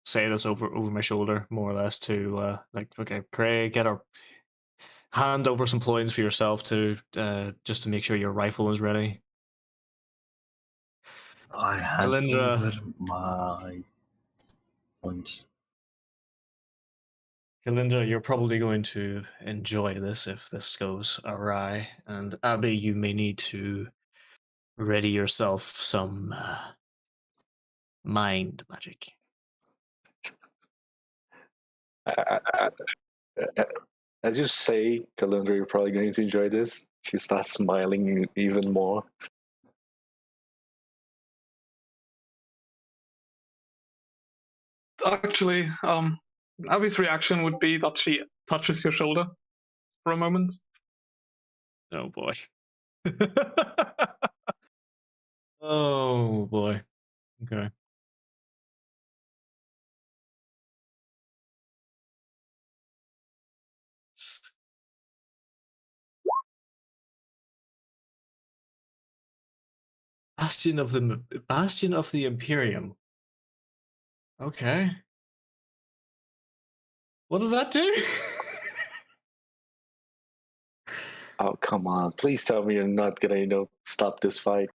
say this over my shoulder more or less to like, okay, Cray, get our hand over some points for yourself to just to make sure your rifle is ready. I hand Kalindra. over my points. Kalindra, you're probably going to enjoy this if this goes awry, and Abby, you may need to ready yourself some mind magic. As you say, Calendar, you're probably going to enjoy this. She starts smiling even more. Actually, Abby's reaction would be that she touches your shoulder for a moment. Oh boy. Oh boy. Okay. Bastion of the Imperium. Okay. What does that do? Oh, come on. Please tell me you're not going to, stop this fight.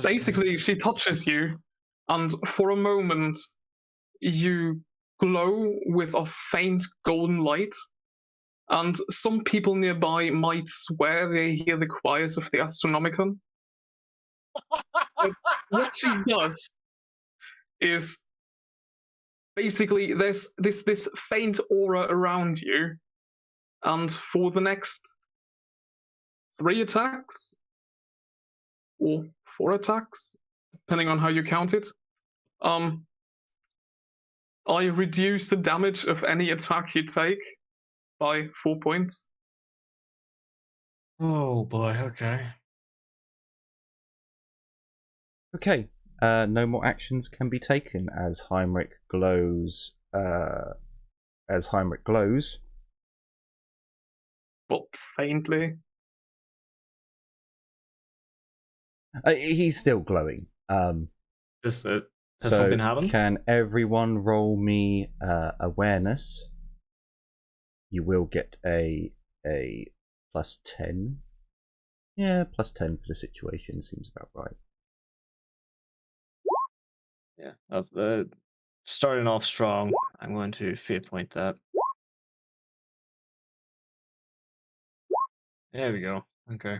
Basically, she touches you, and for a moment, you glow with a faint golden light, and some people nearby might swear they hear the choirs of the Astronomicon. What she does is basically there's this faint aura around you, and for the next 3 attacks or 4 attacks, depending on how you count it, I reduce the damage of any attack you take by 4 points. Oh boy, okay. Okay. No more actions can be taken as Heinrich glows. But faintly. He's still glowing. Has So something happened? can everyone roll me awareness? You will get a +10. Yeah, +10 for the situation seems about right. Yeah. Starting off strong, I'm going to fate point that. There we go. Okay.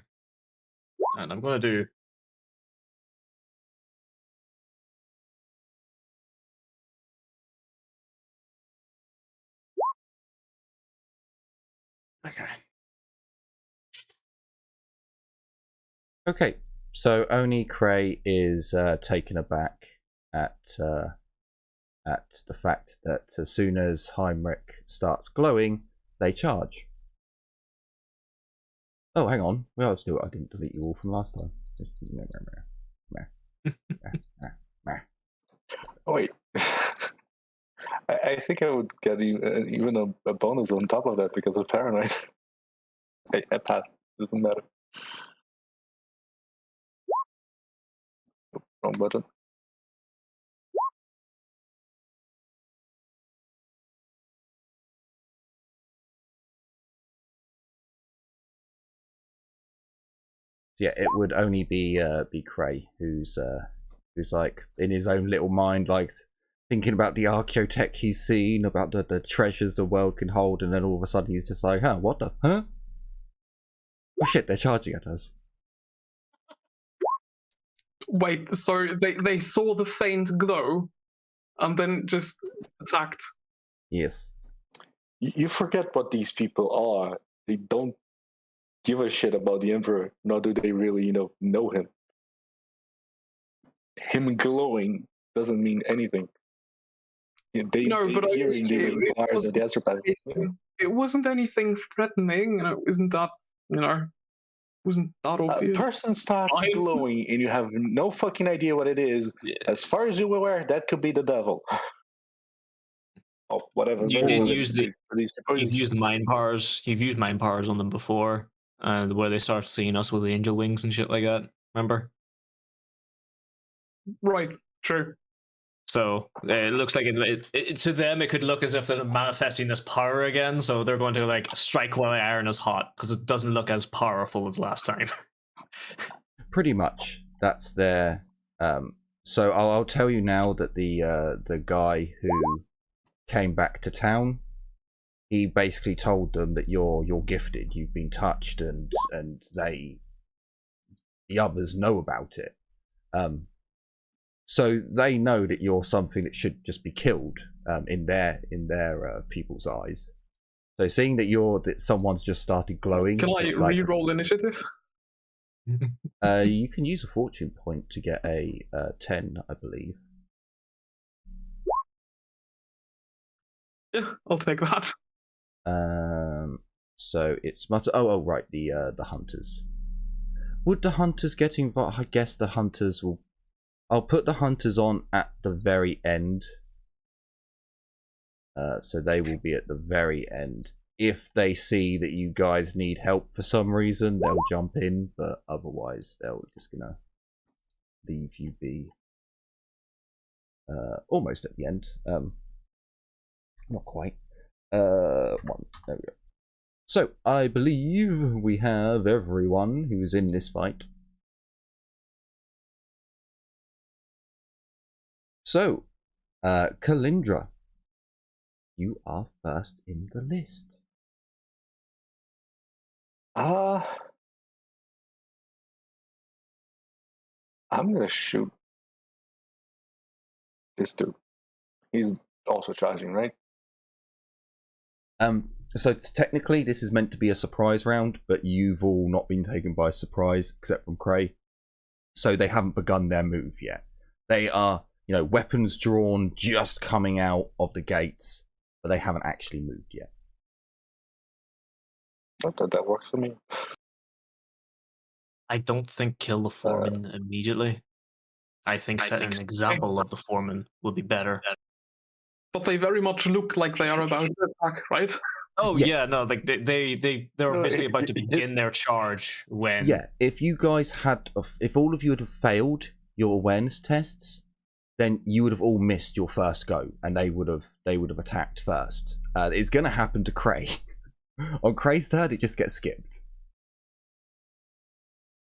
And I'm going to do... Okay. Okay, so only Cray is taken aback at the fact that as soon as Heinrich starts glowing, they charge. Oh, hang on. Well, I didn't delete you all from last time. Oh, wait. I think I would get even a bonus on top of that because of paranoid. I passed. Doesn't matter. Wrong button. Yeah, it would only be Cray who's like in his own little mind, like thinking about the archaeotech he's seen, about the treasures the world can hold, and then all of a sudden he's just like, what the, huh? Oh shit, they're charging at us. Wait, so they saw the faint glow and then just attacked? Yes. You forget what these people are. They don't give a shit about the Emperor, nor do they really, know him. Him glowing doesn't mean anything. They hearing the empires of the Astropath. It wasn't anything threatening. Isn't that, wasn't that obvious? A person starts glowing and you have no fucking idea what it is. Yeah. As far as you're aware, that could be the devil. Oh, whatever. You've used mind powers. You've used mind powers on them before, where they start seeing us with the angel wings and shit like that. Remember? Right. True. So it looks like to them it could look as if they're manifesting this power again. So they're going to like strike while the iron is hot because it doesn't look as powerful as last time. Pretty much, that's their. So I'll tell you now that the guy who came back to town, he basically told them that you're gifted, you've been touched, and the others know about it. So they know that you're something that should just be killed in their people's eyes. So seeing that someone's just started glowing. Can I re-roll initiative? You can use a fortune point to get a 10, I believe. Yeah, I'll take that. So it's oh right, the hunters. Would the hunters get involved? I guess the hunters will. I'll put the hunters on at the very end. So they will be at the very end. If they see that you guys need help for some reason, they'll jump in, but otherwise they're just gonna leave you be. Almost at the end. Not quite. There we go. So I believe we have everyone who's in this fight. So, Kalindra, you are first in the list. I'm gonna shoot this dude. He's also charging, right? So technically this is meant to be a surprise round, but you've all not been taken by surprise, except from Cray. So they haven't begun their move yet. They are, weapons drawn, just coming out of the gates, but they haven't actually moved yet. That works for me. I don't think kill the foreman immediately. I think setting an example of the foreman would be better. But they very much look like they are about to attack, right? Oh yes. Yeah, no, like they're basically about to begin their charge when. Yeah, if you guys if all of you had failed your awareness tests, then you would have all missed your first go, and they would have attacked first. It's going to happen to Cray. On Cray's turn, it just gets skipped.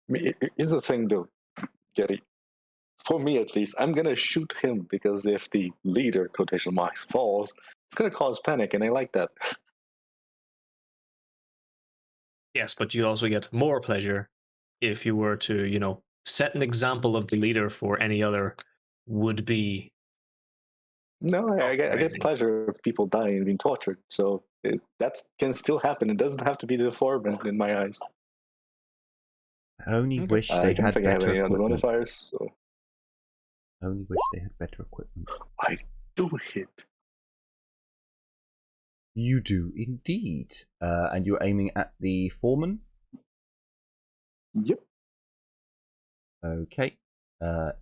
Here's the thing, though, Gary. For me, at least, I'm going to shoot him because if the leader, quotation marks, falls, it's going to cause panic, and I like that. Yes, but you also get more pleasure if you were to, set an example of the leader for any other would-be. No, I get pleasure of people dying and being tortured. So that can still happen. It doesn't have to be the foreman in my eyes. I only wish they had better equipment. Modifiers, so. I only wish they had better equipment. I do hit. You do indeed. And you're aiming at the foreman? Yep. Okay.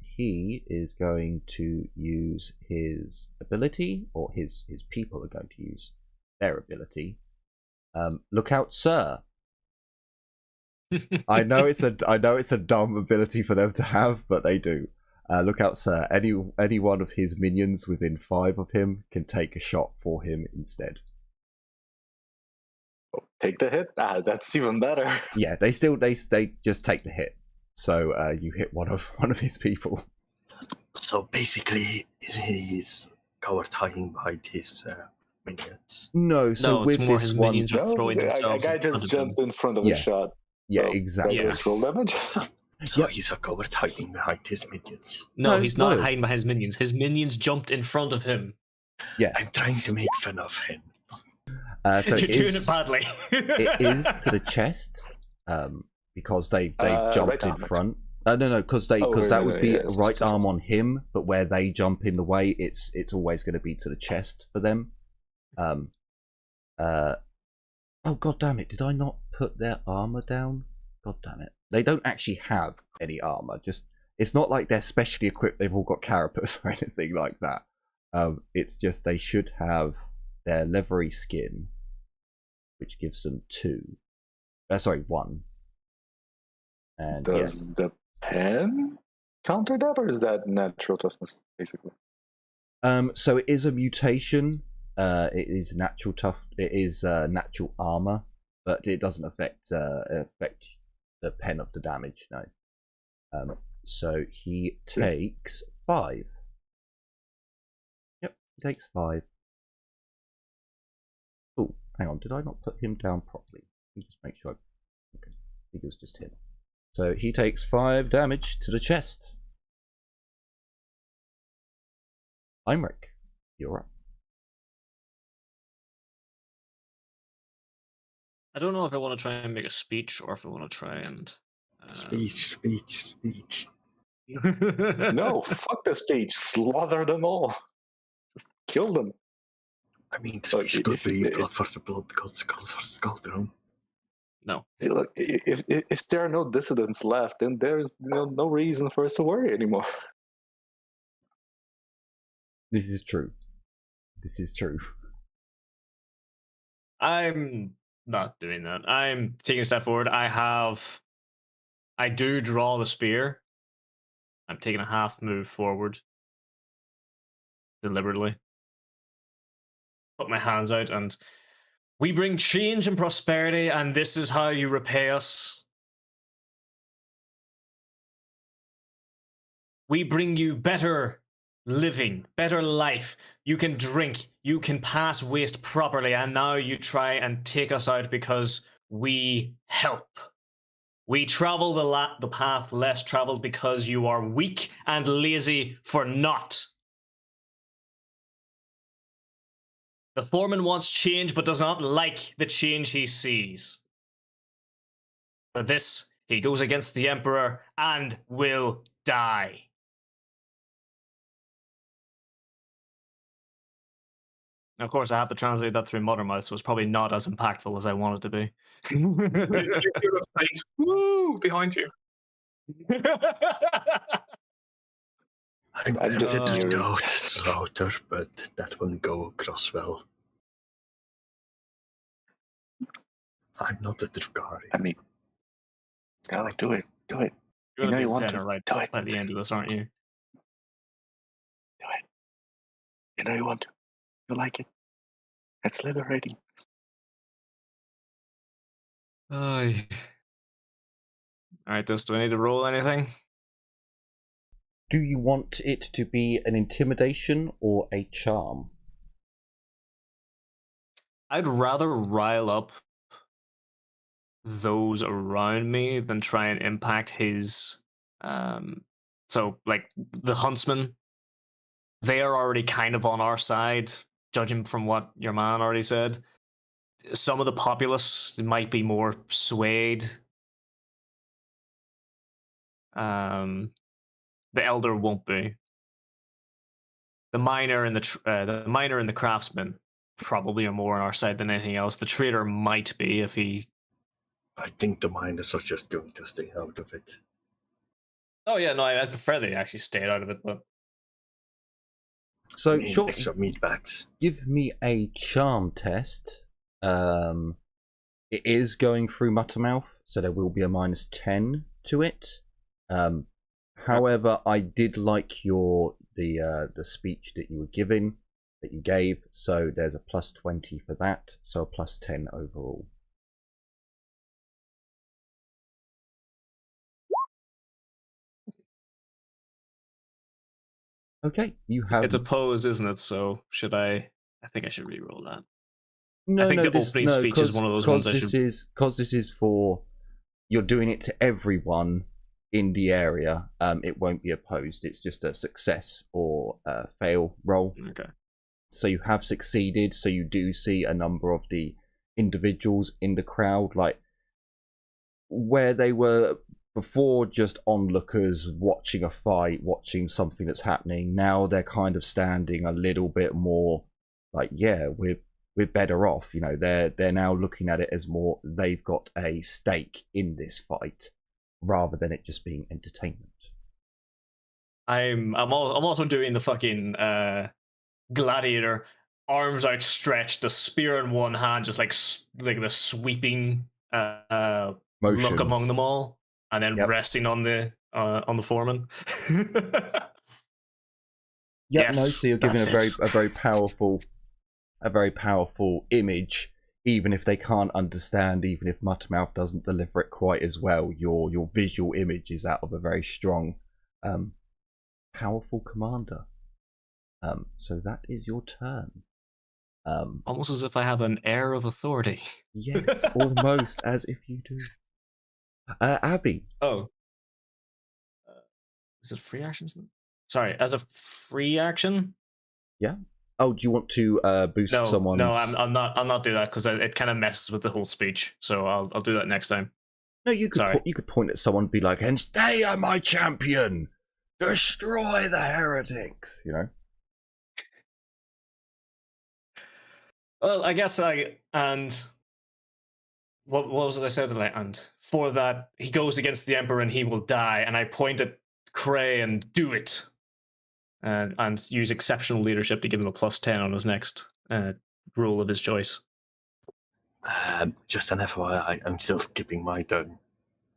he is going to use his ability, or his people are going to use their ability. Look out, sir. I know it's a dumb ability for them to have, but they do. Look out, sir. Any one of his minions within 5 of him can take a shot for him instead. Take the hit? That's even better. Yeah, they just take the hit. So you hit one of his people. So basically, he's covered hiding behind his minions. No, so No, it's with more this his one, minions are throwing a themselves guy in front just of him. jumped in front of Yeah. the shot. yeah, So exactly. Yeah. Let's roll damage. So Yep. he's a coward hiding behind his minions. No, No, he's not no. hiding behind his minions. His minions jumped in front of him. Yeah. I'm trying to make fun of him. So You're it doing is, it badly. it is to the chest, because they Right jumped in arm. front. No, because that right, would be yeah, a right arm on him, but where they jump in the way, it's always going to be to the chest for them. Oh god damn it! Did I not put their armor down? God damn it! They don't actually have any armor. Just it's not like they're specially equipped. They've all got carapace or anything like that. It's just they should have their leathery skin, which gives them 2. Sorry, 1. And Does the pen counter that, or is that natural toughness, basically? So it is a mutation. It is natural It is natural armor, but it doesn't affect the pen of the damage. No. So he takes 5. Yep, he takes 5. Oh, hang on. Did I not put him down properly? Let me just make sure. Okay, I think it was just him. So he takes 5 damage to the chest. Heinrich, you're up. I don't know if I want to try and make a speech or if I want to try and Speech. No, fuck the speech. Slaughter them all. Just kill them. I mean, the Look, speech could if- be if- blood for the blood, guts for the skull throne. No. Hey, look, if there are no dissidents left, then there's no reason for us to worry anymore. This is true. This is true. I'm not doing that. I'm taking a step forward. I do draw the spear. I'm taking a half move forward. Deliberately. Put my hands out and we bring change and prosperity, and this is how you repay us. We bring you better living, better life. You can drink, you can pass waste properly, and now you try and take us out because we help. We travel the path less traveled because you are weak and lazy for naught. The foreman wants change but does not like the change he sees. For this, he goes against the Emperor and will die. Of course, I have to translate that through Mothermouth, so it's probably not as impactful as I want it to be. You could have played "Woo" behind you. I'm I'm just tempted to near go to slaughter, but that wouldn't go across well. I'm not a Drukari. I mean, no, do it. Do it. You're You know going to you be want center to. right Do it. by the end of this, aren't you? Do it. You know you want to. You like it. It's liberating. Aye. Alright, do I need to roll anything? Do you want it to be an intimidation or a charm? I'd rather rile up those around me than try and impact his so like the huntsmen, they are already kind of on our side, judging from what your man already said. Some of the populace might be more swayed. The elder won't be. The miner and the craftsman probably are more on our side than anything else. The trader might be if he. I think the miners are just going to stay out of it. Oh yeah, no, I prefer they actually stayed out of it, but So, sure, Extra meat bags. give me a charm test. It is going through Muttermouth, so there will be a -10 to it. However, I did like the speech that you were giving, that you gave, so there's a +20 for that, so a +10 overall. Okay, you have. it's opposed, isn't it? So should I? I think I should re-roll that. No, I think no, the opening speech is one of those ones I should. Because this is for, you're doing it to everyone in the area. It won't be opposed. It's just a success or a fail roll. Okay. So you have succeeded. So you do see a number of the individuals in the crowd, like where they were before just onlookers watching a fight, watching something that's happening. Now they're kind of standing a little bit more like, yeah, we're better off. You know, they're now looking at it as more, they've got a stake in this fight rather than it just being entertainment. I'm also doing the fucking gladiator, arms outstretched, the spear in one hand, just like the sweeping look Motions. among them all, and then Yep. resting on the foreman. Yeah, Yes, no, so you're giving that's a very powerful image, even if they can't understand, even if Muttermouth doesn't deliver it quite as well. Your visual image is out of a very strong, powerful commander. So that is your turn. Almost as if I have an air of authority. Yes, almost as if you do. Abby. Oh. Is it free actions? Sorry, as a free action? Yeah. Oh, do you want to boost someone's? No, I'll not do that because it kind of messes with the whole speech. So I'll do that next time. No, you could point at someone and be like, "And they are my champion. Destroy the heretics." You know. Well, I guess and what was it I said? And for that he goes against the Emperor and he will die. And I point at Cray and do it, and use exceptional leadership to give him a +10 on his next rule of his choice. Just an FYI, I'm still skipping my turn.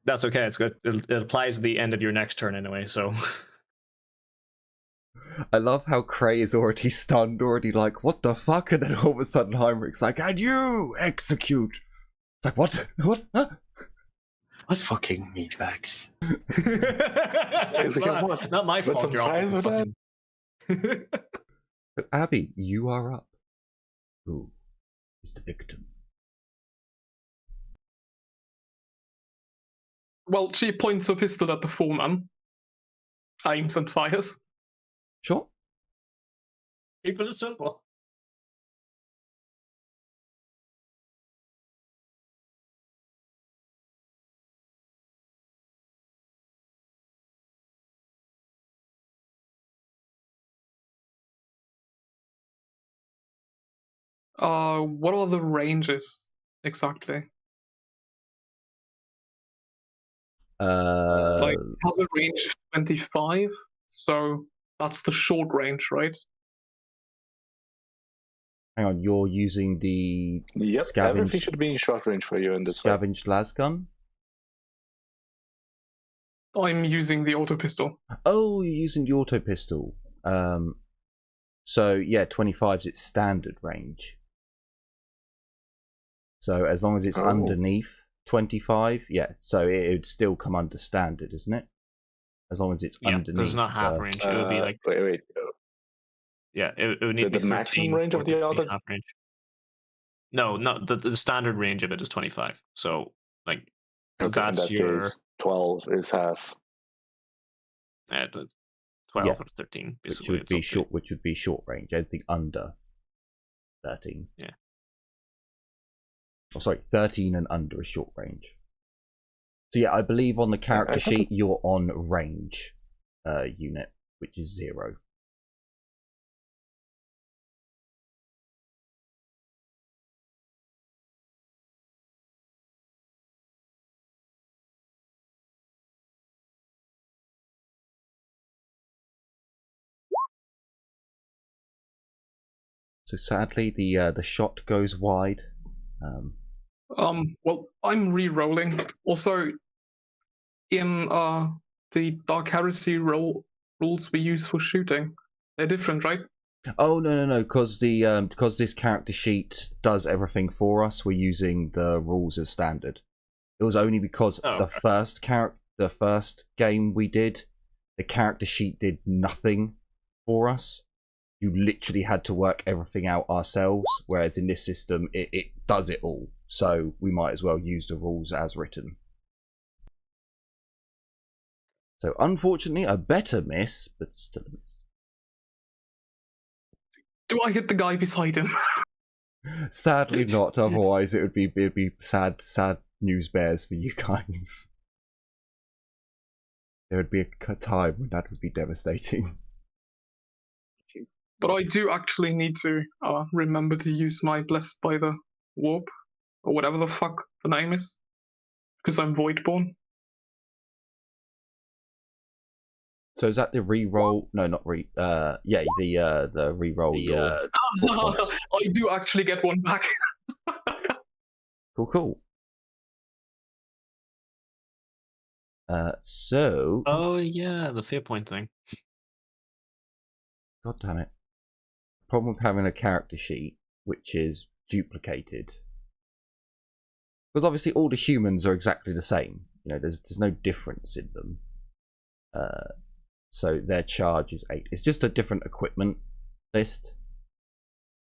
That's okay. It's good. It applies at the end of your next turn anyway. So. I love how Cray is already stunned, already like, what the fuck? And then all of a sudden Heinrich's like, and you execute. It's like, what? What? Huh? What fucking meatbags? It's not my fault. You're all fucking. So, Abby, you are up. Who is the victim? Well, she points a pistol at the foreman, aims and fires. Sure. Keep it simple. What are the ranges exactly? Like, it has a range of 25, so that's the short range, right? Hang on, you're using the Yep, everything should be in short range for you in this one. scavenged las gun? I'm using the auto pistol. Oh, you're using the auto pistol. So yeah, 25's its standard range. So as long as it's underneath 25, yeah, so it would still come under standard, isn't it? As long as it's underneath. There's not half range. It would be like. Wait. Yeah, it would need to be the maximum range of the auto. Half range. No, not the standard range of it is 25. So like that's your case, 12 is half. 12 or 13, basically. Which would be short range. Anything under 13. Yeah. Oh, sorry, 13 and under is short range. So yeah, I believe on the character sheet you're on range unit, which is 0. So sadly, the shot goes wide. Well, I'm re-rolling. Also, in the Dark Heresy rules we use for shooting, they're different, right? Oh no! Because because this character sheet does everything for us, we're using the rules as standard. It was only because the first game we did, the character sheet did nothing for us. You literally had to work everything out ourselves, whereas in this system, it does it all. So we might as well use the rules as written. So unfortunately, a better miss, but still a miss. Do I hit the guy beside him? Sadly not, otherwise it'd be sad news bears for you guys. There would be a time when that would be devastating. But I do actually need to remember to use my Blessed by the Warp, or whatever the fuck the name is, because I'm Voidborn. So is that the re-roll? No, not re. Yeah, the re-roll. I do actually get one back. Cool. So. Oh yeah, the fear point thing. God damn it! Problem with having a character sheet which is duplicated, because obviously all the humans are exactly the same. You know, there's no difference in them. So their charge is 8. It's just a different equipment list.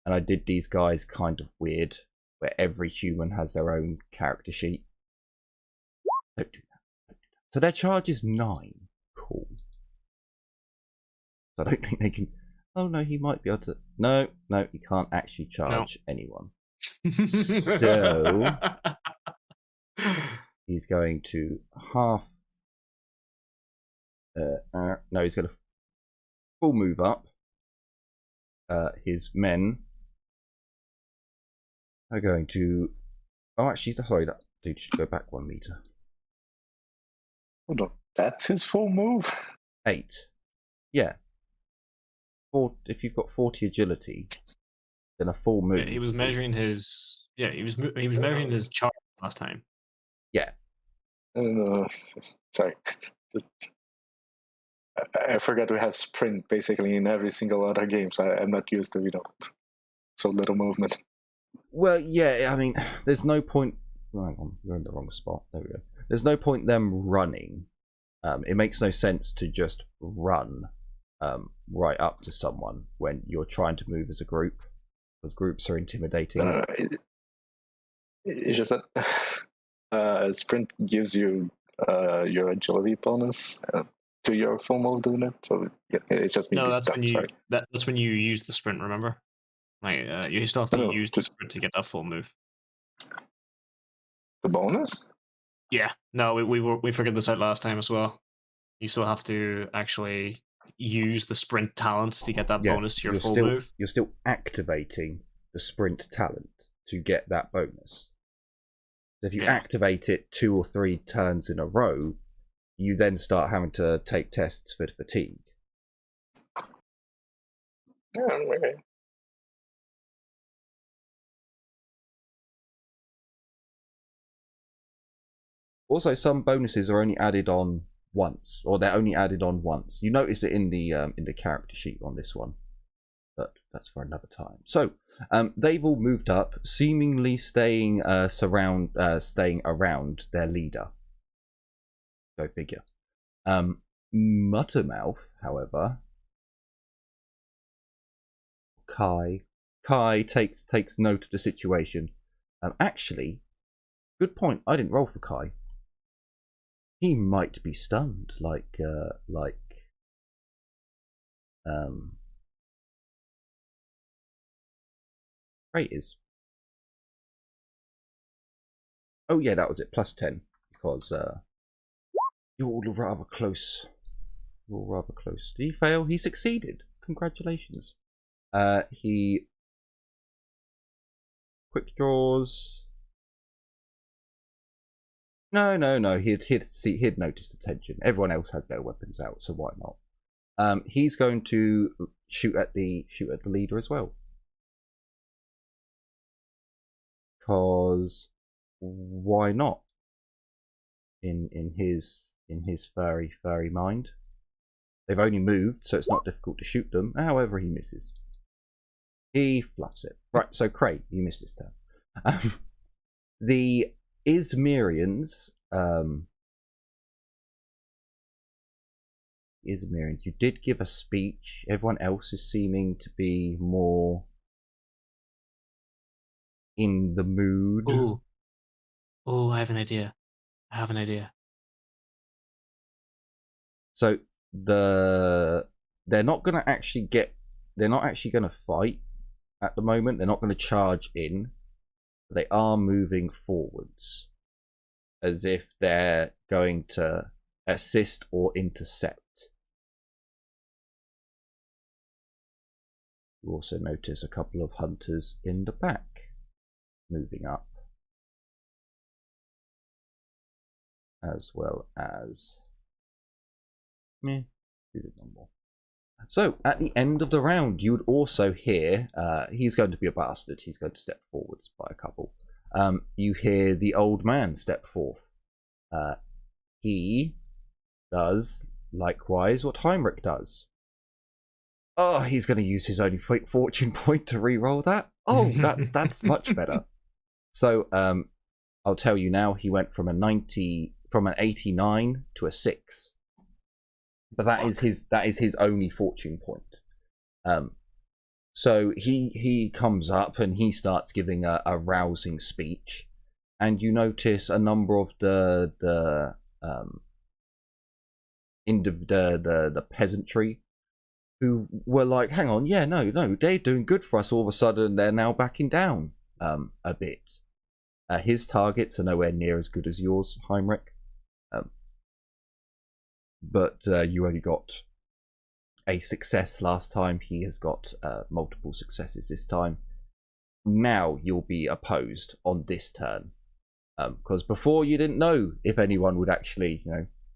And I did these guys kind of weird, where every human has their own character sheet. Don't do that. So their charge is 9. Cool. So I don't think they can... Oh no, he might be able to... No, he can't actually charge anyone. So... he's going to half... no, he's going to full move up. His men are going to... Oh, actually, sorry, that dude should go back 1 meter. Hold on, that's his full move? 8. Yeah. If you've got 40 agility, then a full move. Yeah, he was measuring his... Yeah, he was measuring his charge last time. Yeah. Sorry. I forgot we have sprint basically in every single other game, so I'm not used to, so little movement. Well, yeah, I mean, there's no point... Hang on, you're in the wrong spot. There we go. There's no point them running. It makes no sense to just run right up to someone when you're trying to move as a group, because groups are intimidating. It's just that sprint gives you your agility bonus to your full move, doesn't it? So it's just me. No, that's when you use the sprint. Remember, like you still have to use the sprint to get that full move. The bonus? Yeah. No, we figured this out last time as well. You still have to actually use the sprint talent to get that bonus to your full move. You're still activating the sprint talent to get that bonus. So if you activate it 2 or 3 turns in a row, you then start having to take tests for fatigue. Yeah, okay. Also, some bonuses are only added on once, or they're only added on once. You notice it in the character sheet on this one, but that's for another time. So they've all moved up, seemingly staying around their leader. Go figure. Muttermouth, however, Kai takes note of the situation. Actually, good point. I didn't roll for Kai. He might be stunned, like Ray is. Oh yeah, that was it. +10 because you're all rather close. You're all rather close. Did he fail? He succeeded. Congratulations. He quick draws. No. He'd noticed the tension. Everyone else has their weapons out, so why not? He's going to shoot at the leader as well. because why not? In his furry mind, they've only moved, so it's not difficult to shoot them. However, he misses. He fluffs it. Right, so Craig, you missed this turn. The Izmirians, you did give a speech. Everyone else is seeming to be more in the mood. Oh, I have an idea. So they're not gonna fight at the moment. They're not gonna charge in. They are moving forwards as if they're going to assist or intercept. You also notice a couple of hunters in the back moving up, as well as one more. So at the end of the round, you would also hear he's going to be a bastard. He's going to step forwards by a couple. You hear the old man step forth. He does likewise what Heinrich does. Oh, he's going to use his only fortune point to re-roll that. Oh, that's much better. So I'll tell you now. He went from an 89 to a 6. But that is his only fortune point. So he comes up and he starts giving a rousing speech, and you notice a number of the peasantry who were like, hang on, yeah, no, they're doing good for us. All of a sudden, they're now backing down a bit. His targets are nowhere near as good as yours, Heinrich. But you only got a success last time. He has got multiple successes this time. Now you'll be opposed on this turn, because before you didn't know if anyone would actually,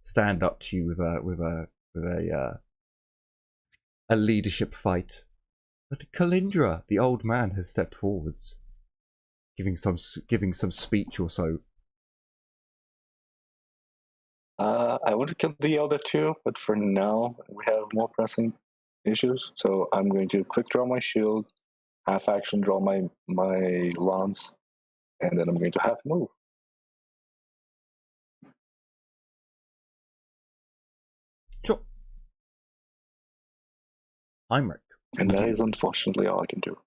stand up to you with a leadership fight. But Kalindra, the old man, has stepped forwards, giving some speech or so. I would kill the elder too, but for now we have more pressing issues. So I'm going to quick draw my shield, half action draw my lance, and then I'm going to half move. Sure. Heinrich. And that is unfortunately all I can do.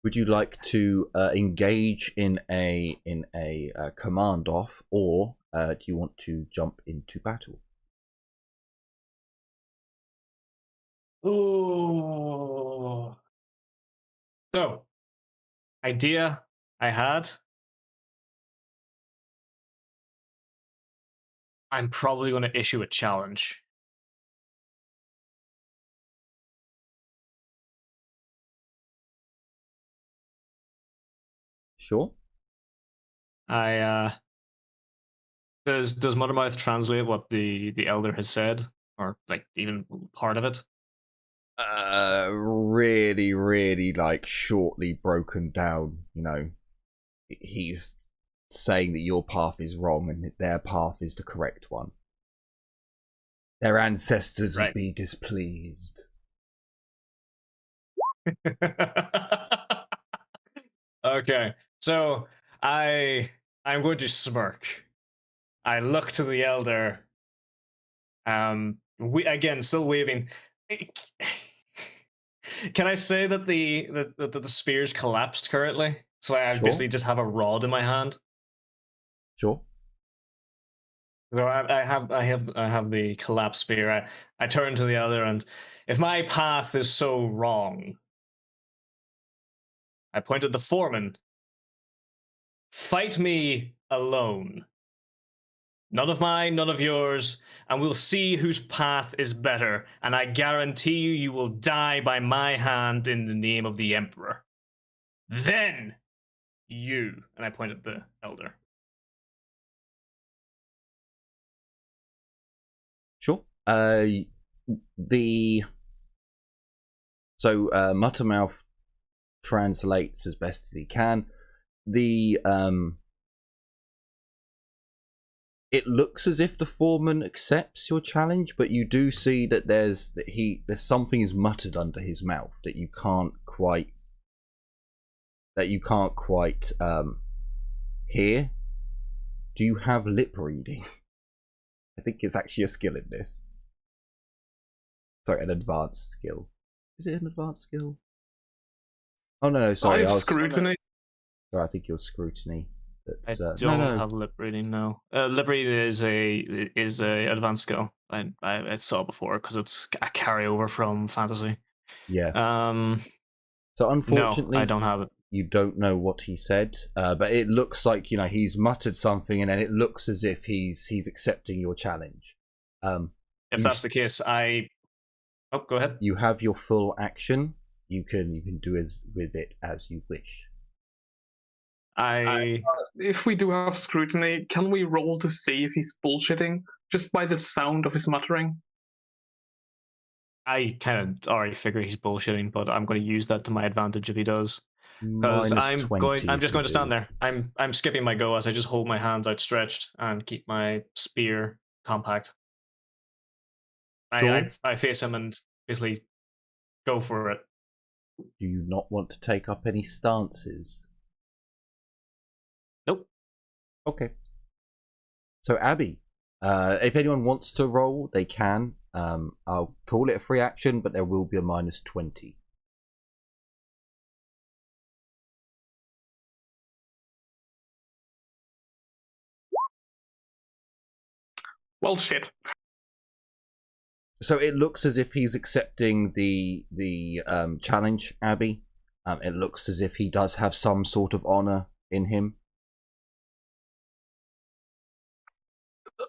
Would you like to engage in a command off, or do you want to jump into battle? Ooh. So, idea I had. I'm probably going to issue a challenge. Sure. Does Mothermouth translate what the elder has said, or like even part of it? Really like shortly broken down. He's saying that your path is wrong and that their path is the correct one. Their ancestors would be displeased. Okay, so I'm going to smirk. I look to the elder. Again, still waving. Can I say that the spears collapsed currently? So I basically just have a rod in my hand. Sure. So I have the collapsed spear. I turn to the elder, and if my path is so wrong, I point at the foreman. Fight me alone. None of mine, none of yours, and we'll see whose path is better, and I guarantee you will die by my hand in the name of the Emperor. Then, you, and I point at the elder. Sure. Muttermouth translates as best as he can. the it looks as if the foreman accepts your challenge, but you do see that there's something is muttered under his mouth that you can't quite hear. Do you have lip reading? I think it's actually a skill in this. Sorry, an advanced skill. Is it an advanced skill? Oh no, sorry. I have scrutiny. Sorry, I think you're scrutiny. I don't have lip reading. No, lip reading is a advanced skill. I saw before because it's a carryover from fantasy. Yeah. So unfortunately, no, I don't have it. You don't know what he said, but it looks like he's muttered something, and then it looks as if he's accepting your challenge. If that's the case, oh, go ahead. You have your full action. You can do with it as you wish. If we do have scrutiny, can we roll to see if he's bullshitting just by the sound of his muttering? I kind of already figure he's bullshitting, but I'm going to use that to my advantage if he does. Because I'm just going to stand there. I'm skipping my go as I just hold my hands outstretched and keep my spear compact. Sure. I face him and basically go for it. Do you not want to take up any stances? Nope. Okay. So Abby, if anyone wants to roll, they can. I'll call it a free action, but there will be a -20. Well, shit. So it looks as if he's accepting the challenge, Abby. It looks as if he does have some sort of honor in him.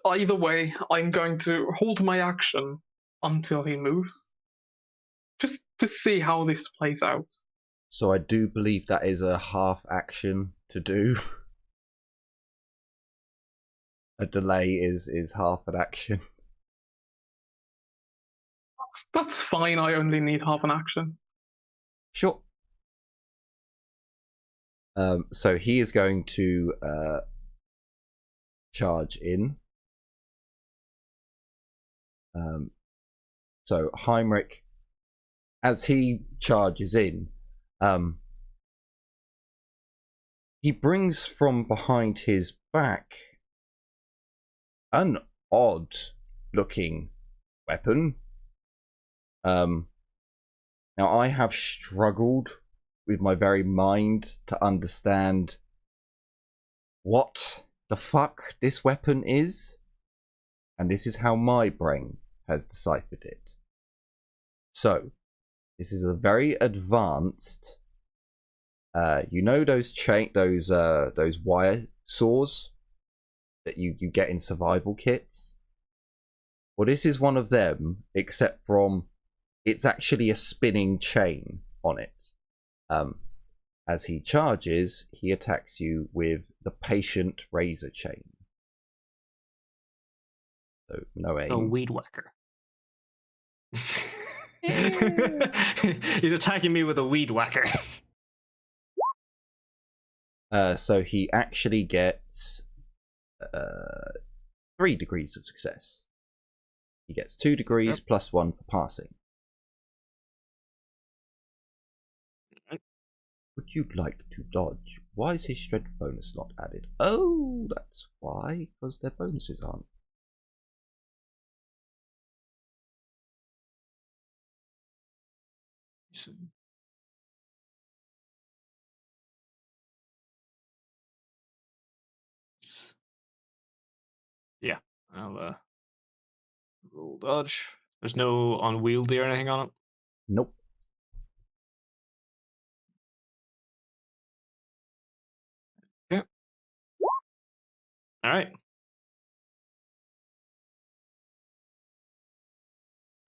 Either way, I'm going to hold my action until he moves. Just to see how this plays out. So I do believe that is a half action to do. A delay is half an action. That's fine, I only need half an action. Sure. So he is going to charge in. So Heinrich, as he charges in, he brings from behind his back an odd looking weapon. Now I have struggled with my very mind to understand what the fuck this weapon is, and this is how my brain has deciphered it. So this is a very advanced those wire saws that you get in survival kits. Well, this is one of them, except from it's actually a spinning chain on it. As he charges, he attacks you with the patient razor chain. So no aim. A weed whacker. He's attacking me with a weed whacker. So he actually gets 3 degrees of success. He gets 2 degrees plus 1 for passing. Would you like to dodge? Why is his strength bonus not added? Oh, that's why, because their bonuses aren't. Yeah, I'll roll dodge. There's no unwieldy or anything on it? Nope. Yeah. Alright.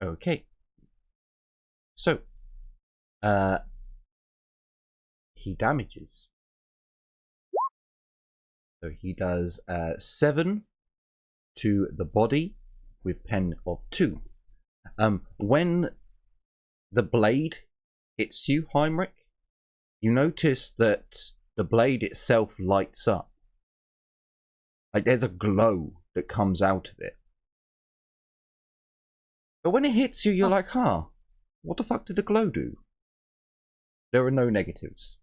Okay. So, he damages. So he does 7 to the body with pen of 2. When the blade hits you, Heinrich, you notice that the blade itself lights up. Like there's a glow that comes out of it. But when it hits you, you're like, huh, what the fuck did the glow do? There are no negatives.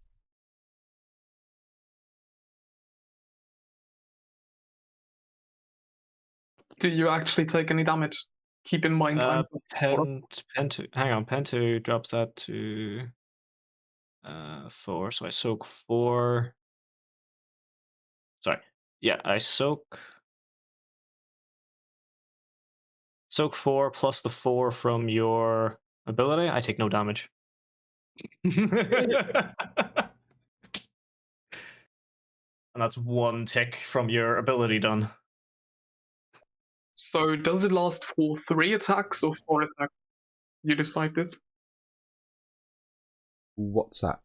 Do you actually take any damage? Keep in mind, Pen 2. Hang on, Pen 2 drops that to 4. So I soak 4. Sorry. Yeah, I soak 4 plus the 4 from your ability. I take no damage. And that's 1 tick from your ability done. So does it last for 3 attacks or 4 attacks? You decide this. What's that?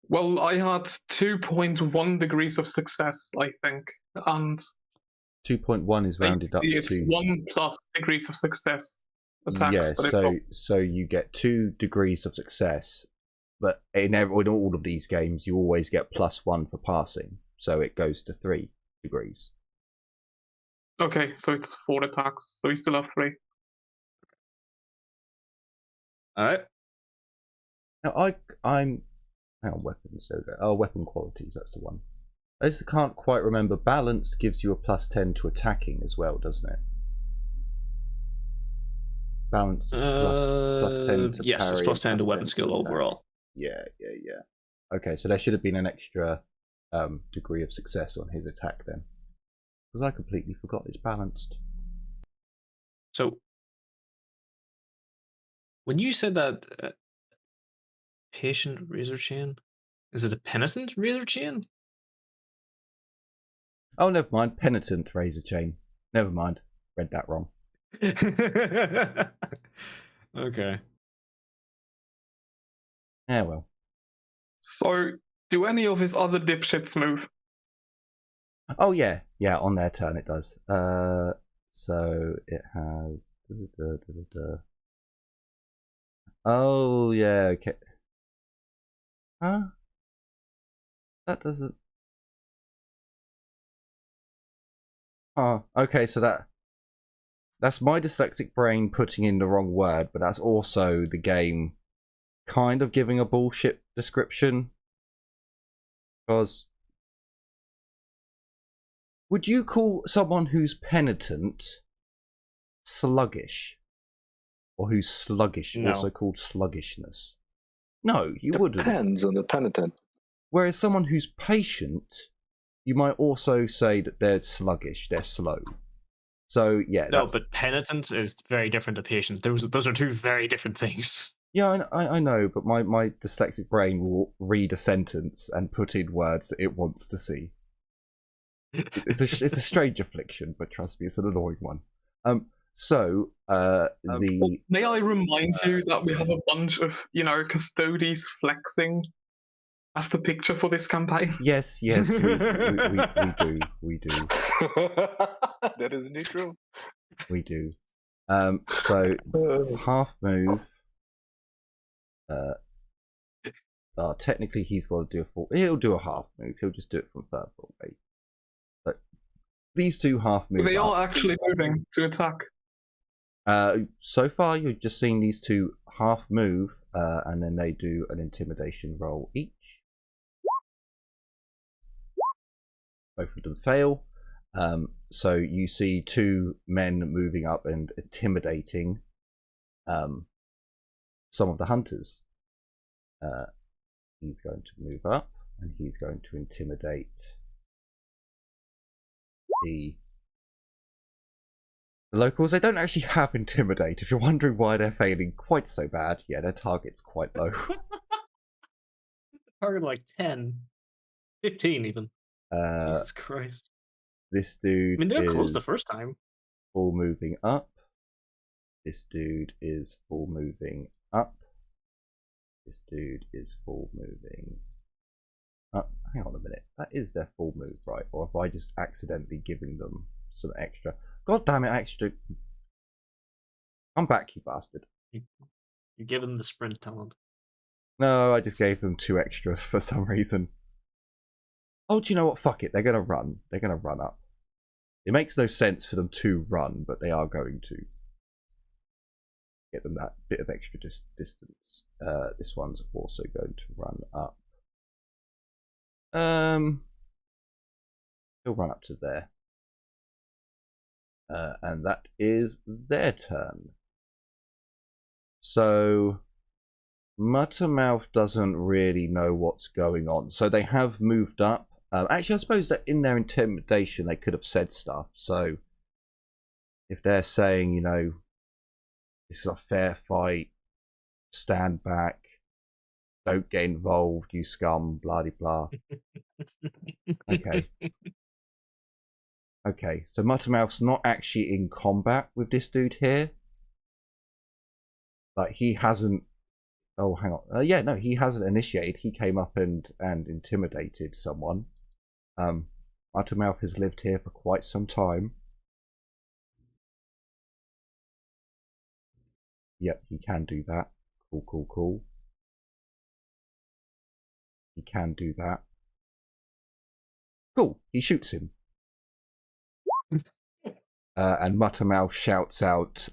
Well, I had 2.1 degrees of success, I think, and 2.1 is rounded up it's to 1 plus degrees of success attacks. Yeah, so you get 2 degrees of success, but in all of these games, you always get +1 for passing, so it goes to 3 degrees. Okay, so it's 4 attacks, so you still have 3. Alright. Now I'm hang on, weapons. Weapon qualities. That's the one. I just can't quite remember. Balance gives you a +10 to attacking as well, doesn't it? Balance is +10 to yes, parry. it's +10 to weapon skill overall. Yeah. Okay, so there should have been an extra degree of success on his attack then, because I completely forgot it's balanced. So when you said that patient razor chain, is it a penitent razor chain? Oh, never mind. Penitent razor chain. Never mind. Read that wrong. Okay. Yeah, well. So, do any of his other dipshits move? Oh yeah, on their turn it does. So it has. Oh yeah, okay. Huh? That doesn't. Okay, so that's my dyslexic brain putting in the wrong word, but that's also the game kind of giving a bullshit description. Because would you call someone who's penitent sluggish? Or who's sluggish No. also called sluggishness? No, you wouldn't. Depends on the penitent. Whereas someone who's patient, you might also say that they're sluggish, they're slow. So yeah, no, but penitent is very different to patient. Those are two very different things. Yeah, I know, but my dyslexic brain will read a sentence and put in words that it wants to see. It's a strange affliction, but trust me, it's an annoying one. May I remind you that we have a bunch of, custodies flexing as the picture for this campaign? Yes, we do. That is indeed true. We do. So half move. Technically he's got to do a full. He'll do a half move. He'll just do it from further away. But these two half moves. They are actually moving to attack. So far you've just seen these two half move, and then they do an intimidation roll each. Both of them fail. So you see two men moving up and intimidating some of the hunters. He's going to move up and he's going to intimidate the locals. They don't actually have intimidate. If you're wondering why they're failing quite so bad, yeah, their target's quite low. Target like 10, 15 even. Jesus Christ. This dude. I mean, they're close the first time. Full moving up. This dude is full moving up. This dude is full moving up. Hang on a minute. That is their full move, right? Or have I just accidentally given them some extra? God damn it, extra. Come back, you bastard. You give him the sprint talent. No, I just gave them 2 extra for some reason. Oh, do you know what? Fuck it. They're going to run. They're going to run up. It makes no sense for them to run, but they are going to. Get them that bit of extra distance. This one's also going to run up. He'll run up to there. And that is their turn. So Muttermouth doesn't really know what's going on. So they have moved up. Actually, I suppose that in their intimidation they could have said stuff. So if they're saying, you know, this is a fair fight, stand back, don't get involved, you scum, blah de blah. Okay. Okay, so Muttermouth's not actually in combat with this dude here. Like, he hasn't... Oh, hang on. Yeah, no, he hasn't initiated. He came up and intimidated someone. Muttermouth has lived here for quite some time. Yep, he can do that. Cool, cool, cool. He can do that. Cool, he shoots him. And Muttermouth shouts out,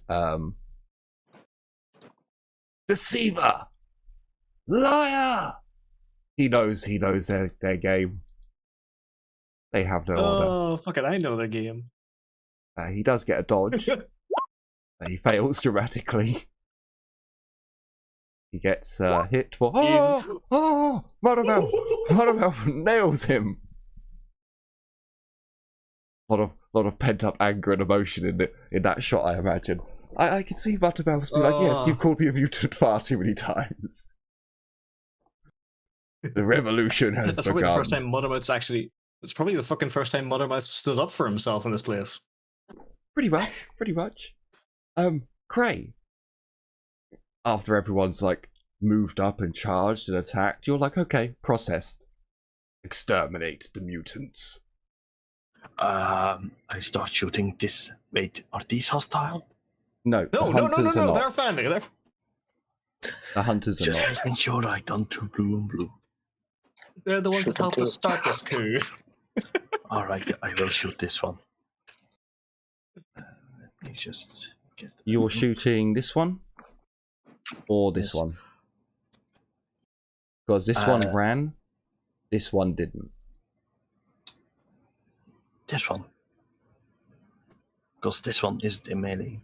Deceiver! Liar! He knows their game. They have no order. Oh, fuck it, I know their game. He does get a dodge. He fails dramatically. He gets hit for... Oh! Muttermouth nails him! Lot of pent-up anger and emotion in that shot, I imagine. I can see Muttermouth be like, yes, you've called me a mutant far too many times. The revolution has That's begun. probably the first time Muttermouth's actually... It's probably the fucking first time Muttermouth stood up for himself in this place. Pretty much. Cray. After everyone's, like, moved up and charged and attacked, you're like, okay, processed. Exterminate the mutants. I start shooting this. Wait, are these hostile? No, No, not. they're family. The hunters are Just not. making sure I don't do blue and blue. They're the ones that helped us start this coup. Alright, I will shoot this one. Let me just get... You're shooting this one? Or this Yes. one? Because this one ran, this one didn't. This one. Because this one is the melee.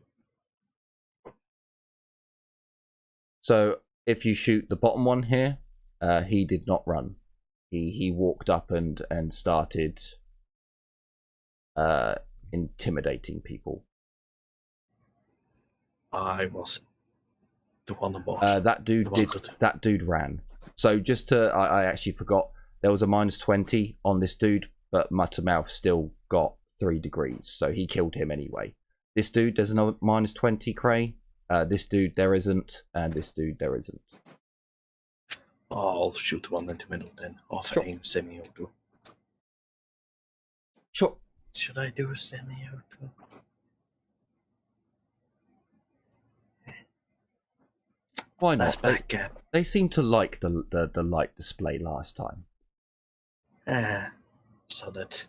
So if you shoot the bottom one here, he did not run. He walked up and started intimidating people. I was the one above. That dude ran. So just to, I actually forgot, there was a -20 on this dude, but Muttermouth still got 3 degrees, so he killed him anyway. This dude, there's another -20, Cray. This dude, there isn't, and this dude, there isn't. I'll shoot one in the middle then. Off Sure. aim, semi-auto. Sure. Should I do a semi-auto? Why Let's not? back up. They seem to like the light display last time. So that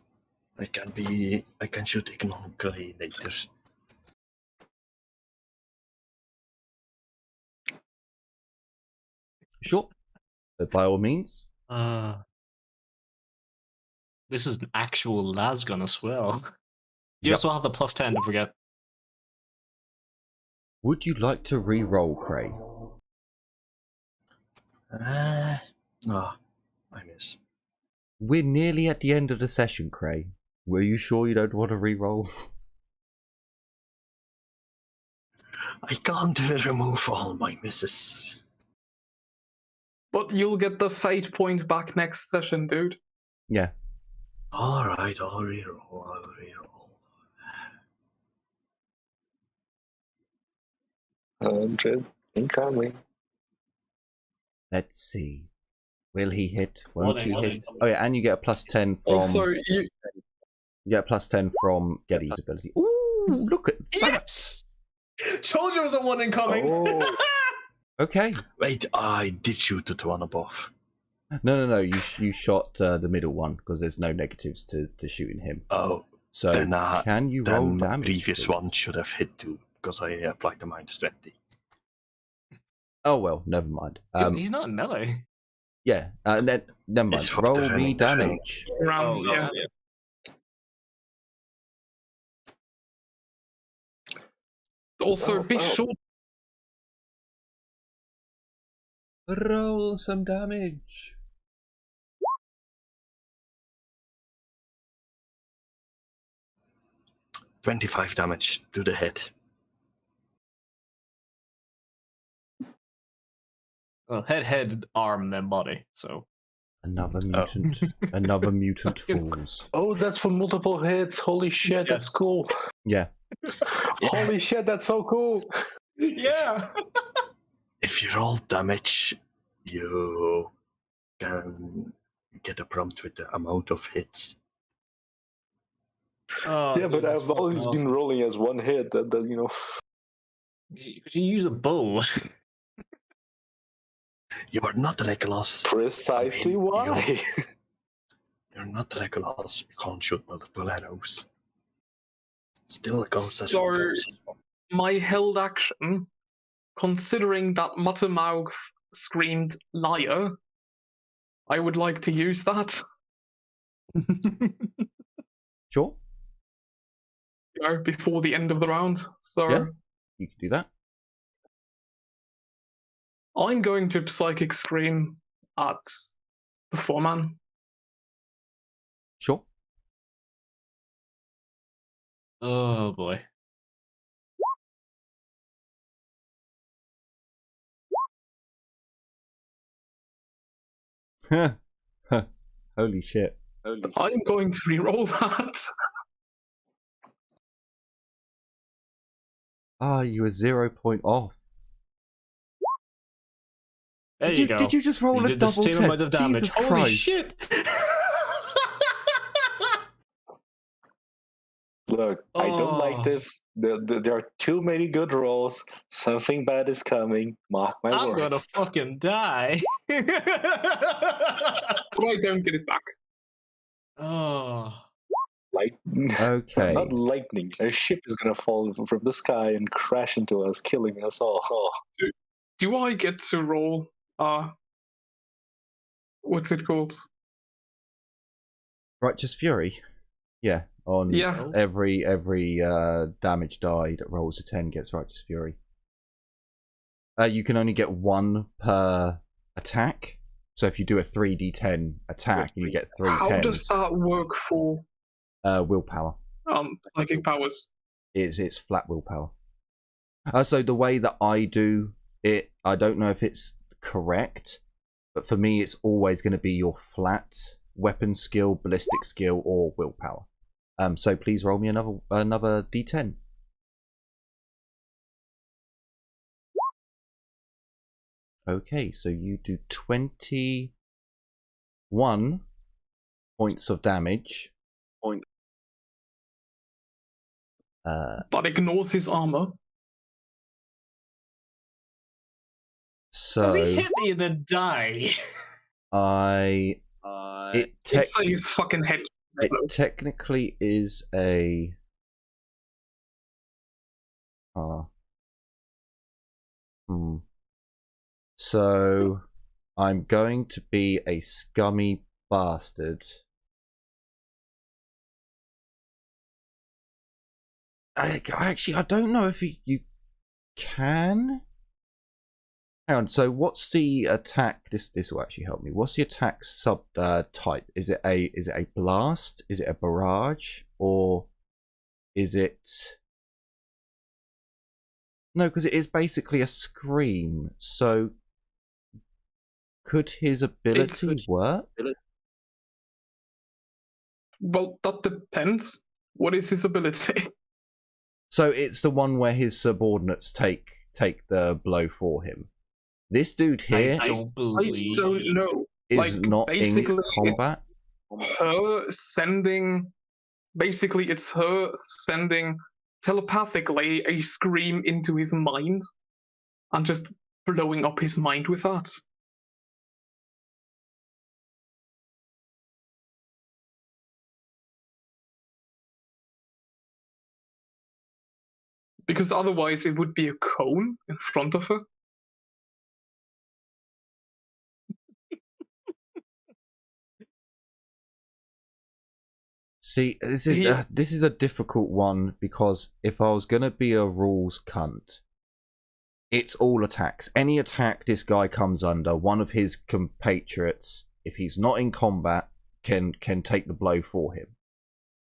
I can shoot economically later. Sure. But by all means. This is an actual lasgun as well. You Yep. also have the +10, don't forget. Would you like to re-roll, Cray? No, I miss. We're nearly at the end of the session, Cray. Were you sure you don't want to re-roll? I can't remove all my misses. But you'll get the fate point back next session, dude. Yeah. Alright, I'll reroll. Incoming. Let's see. Will he hit? One Won't in, he one hit? in. Oh yeah, and you get a +10 from... Also, you You get a +10 from Getty's ability. Ooh, look at that! Yes! Told you it was a one incoming! Oh. Okay. Wait, I did shoot at the one above. No. You shot the middle one because there's no negatives to shooting him. Oh, So then, can you roll then the damage? previous please? one should have hit too, because I applied the -20. Oh well, never mind. He's not in melee. Yeah. Never mind. It's for Roll the me running damage. Round, yeah. Also, be sure. Roll some damage. $25 damage to the head. Well, head, arm, then body. So Another mutant. Another mutant falls. Oh, that's for multiple hits. Holy shit, Yeah. that's cool. Yeah. Holy shit, that's so cool. yeah. If you roll damage, you can get a prompt with the amount of hits. Oh, Yeah, but that's I've always fucking been rolling as one hit. That you know. Could you use a bow? You are not Legolas. Precisely why. You're not Legolas. You can't shoot multiple arrows. Still goes as So, one. my held action, considering that Muttermouth screamed liar, I would like to use that. Sure. Before the end of the round. So, Yeah. You can do that. I'm going to Psychic Scream at the foreman. Sure. Oh boy. Holy shit. I'm going to re-roll that. Ah, you were 0 point off. There you go. Did you just roll You a did the double same 10? amount of damage. Jesus Holy Christ. shit! Look, I don't like this. There are too many good rolls. Something bad is coming. Mark my I'm words. gonna fucking die. But I don't get it back. Oh. Okay. Not lightning. A ship is gonna fall from the sky and crash into us, killing us all. Do I get to roll, what's it called? Righteous Fury. Yeah. On Yeah. every damage die that rolls a 10 gets Righteous Fury. You can only get one per attack. So if you do a 3d10 attack, you get 3 How 10s. does that work for Willpower. psychic powers? It's flat willpower. So the way that I do it, I don't know if it's correct, but for me it's always going to be your flat weapon skill, ballistic skill, or willpower. So please roll me another d10. Okay, so you do 21 points of damage. That ignores his armor. So Does he hit me and then die? it It's like his fucking head. It technically is a. So I'm going to be a scummy bastard. I don't know if you can. Hang on. So what's the attack? This will actually help me. What's the attack sub type? Is it a blast? Is it a barrage? Or is it? No, because it is basically a scream. So could his ability work? Well, that depends. What is his ability? So it's the one where his subordinates take the blow for him. This dude here I don't believe. I don't know. is like, not in basically, combat. Her sending. Basically, it's her sending telepathically a scream into his mind and just blowing up his mind with that. Because otherwise it would be a cone in front of her. See, this is a difficult one, because if I was gonna be a rules cunt, it's all attacks. Any attack this guy comes under, one of his compatriots, if he's not in combat, can take the blow for him.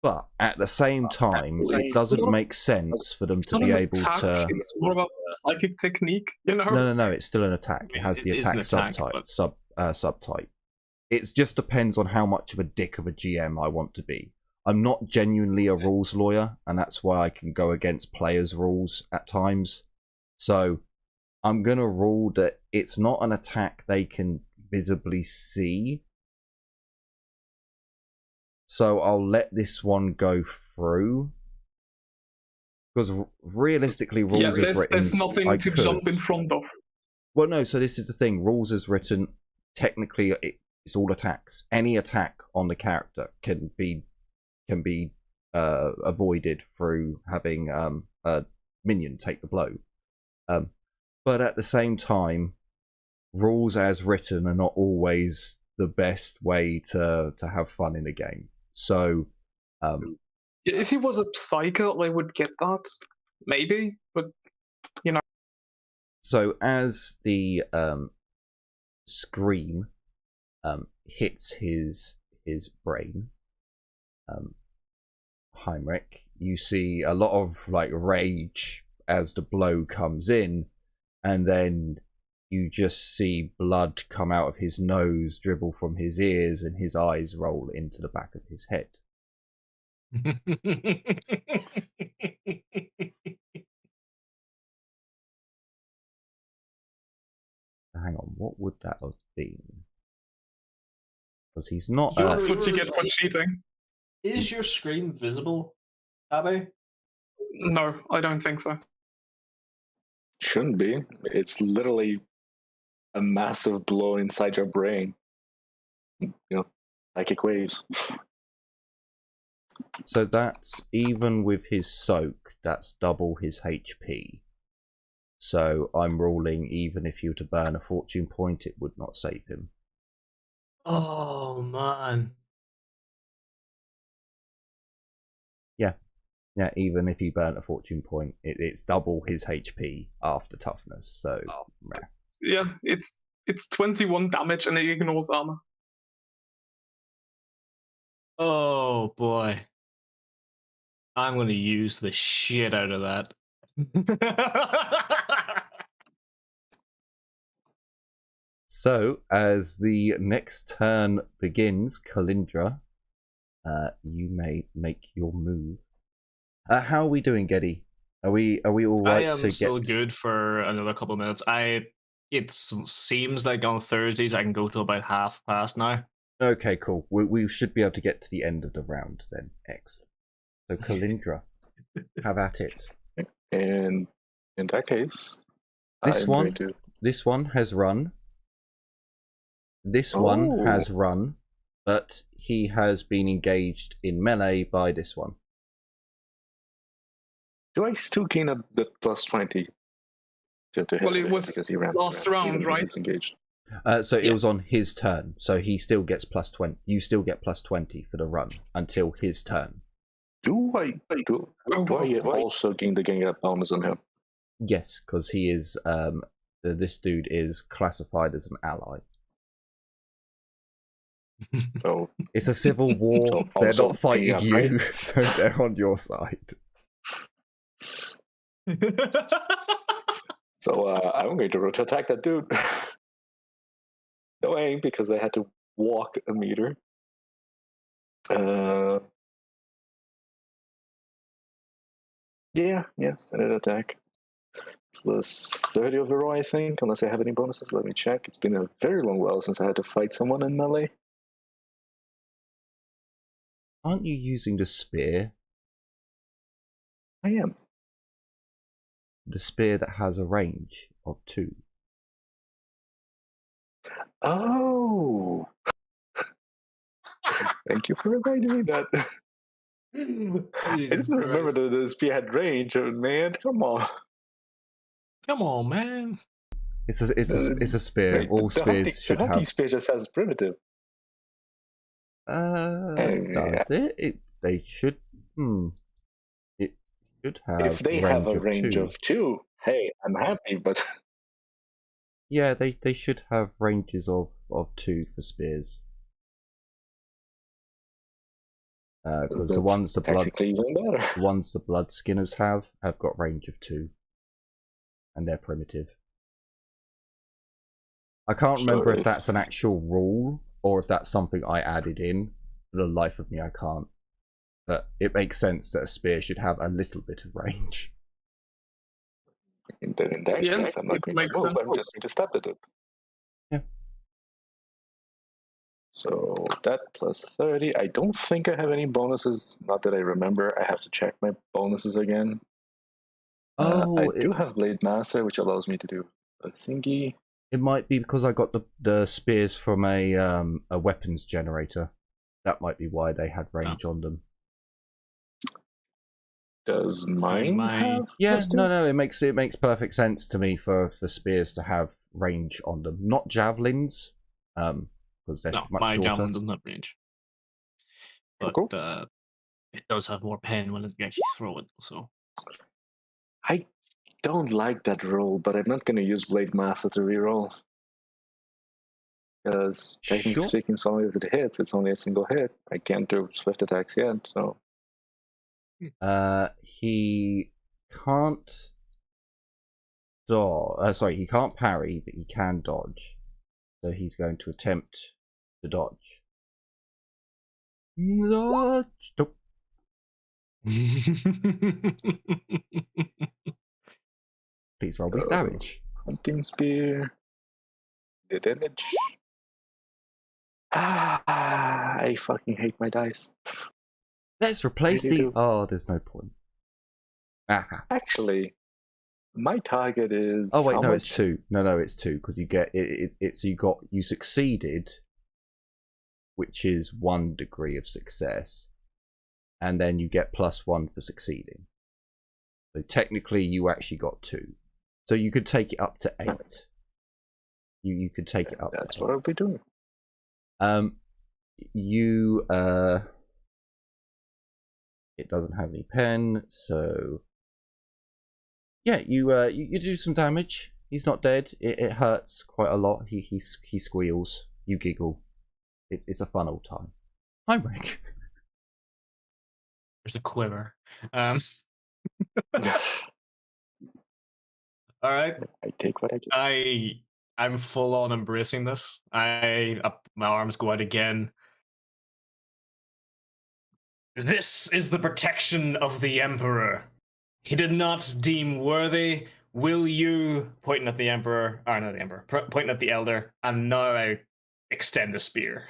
But at the same time, it doesn't make sense for them to be able to. It's more about psychic technique, you know. No. It's still an attack. It has the attack subtype. It just depends on how much of a dick of a GM I want to be. I'm not genuinely a rules lawyer, and that's why I can go against players' rules at times. So I'm gonna rule that it's not an attack they can visibly see. So I'll let this one go through. Because realistically, rules is written. There's nothing to jump in front of. Well, no, so this is the thing. Rules is written, technically, it's all attacks. Any attack on the character can be avoided through having a minion take the blow. But at the same time, rules as written are not always the best way to have fun in a game. So, if he was a psycho, I would get that, maybe, but you know. So as the scream hits his brain, Heinrich, you see a lot of like rage as the blow comes in, and then you just see blood come out of his nose, dribble from his ears, and his eyes roll into the back of his head. Hang on, what would that have been? Because he's not. That's what you get for cheating. Is your screen visible, Abby? No, I don't think so. Shouldn't be. It's literally a massive blow inside your brain. You know, psychic waves. So that's, even with his soak, that's double his HP. So I'm ruling, even if you were to burn a fortune point, it would not save him. Oh man. Yeah, even if he burnt a fortune point, it's double his HP after toughness. So Yeah, it's 21 damage and it ignores armor. Oh boy. I'm going to use the shit out of that. So, as the next turn begins, Kalindra, you may make your move. How are we doing, Geddy? Are we all right? I am still good for another couple of minutes. It seems like on Thursdays I can go to about past now. Okay, cool. We should be able to get to the end of the round then. Excellent. So, Kalindra, have at it. And in that case, this one has run. This one has run, but he has been engaged in melee by this one. Do I still gain a the plus 20? To hit Well, it him was because he ran last even round, when right? he's engaged. So it was on his turn, so he still gets plus 20. You still get plus 20 for the run until his turn. Do I also gain the gang up bonus on him? Yes, because he is. This dude is classified as an ally. So It's a civil war. So They're also not fighting hang up, you, right? so they're on your side. So I'm going to roll to attack that dude. No aim because I had to walk a meter. Yes, an attack. Plus 30 overall, I think, unless I have any bonuses. Let me check. It's been a very long while since I had to fight someone in melee. Aren't you using the spear? I am. The spear that has a range of 2. Oh, thank you for reminding me that. I Jesus didn't remember Christ. the spear had range, man. Come on. Come on, man. It's a spear. Wait, All the hunting, spears should the hunting have. spear just has primitive. Does it? They should. It should have. If they have a range two. of 2, hey, I'm happy, but Yeah, they should have ranges of 2 for spears. Because the ones the blood skinners have got range of 2, and they're primitive. I can't remember if that's an actual rule or if that's something I added in. For the life of me, I can't. But it makes sense that a spear should have a little bit of range. in that case, I'm not going to move. I'm just going to step it up. Yeah. So that plus 30. I don't think I have any bonuses. Not that I remember. I have to check my bonuses again. I do have Blade Master, which allows me to do a thingy. It might be because I got the spears from a weapons generator. That might be why they had range on them. Does mine have? Yeah, no, it makes perfect sense to me for spears to have range on them. Not javelins, because they're much my shorter. javelin doesn't have range, but cool. It does have more pen when you actually throw it. So I don't like that roll, but I'm not going to use Blade Master to reroll. Because technically speaking, as long as it hits, it's only a single hit. I can't do swift attacks yet, so. He can't dodge. Sorry, he can't parry, but he can dodge. So he's going to attempt to dodge. Dodge. Nope. Please roll me damage. Hunting spear. The damage. I fucking hate my dice. Let's replace the. Oh, there's no point. Actually, my target is. Oh wait, no, it's 2. No, it's 2 because you get it. You succeeded, which is 1 degree of success, and then you get +1 for succeeding. So technically, you actually got 2. So you could take it up to 8. You could take it up. That's what I'll be doing. It doesn't have any pen, so yeah, you do some damage. He's not dead. It hurts quite a lot. He squeals. You giggle. It's a fun old time. Hi, Rick. There's a quiver. All right. I take what I get. I'm full on embracing this. My arms go out again. This is the protection of the Emperor. He did not deem worthy. Will you, pointing at the Emperor, or not the Emperor, pointing at the Elder, and now I extend the spear.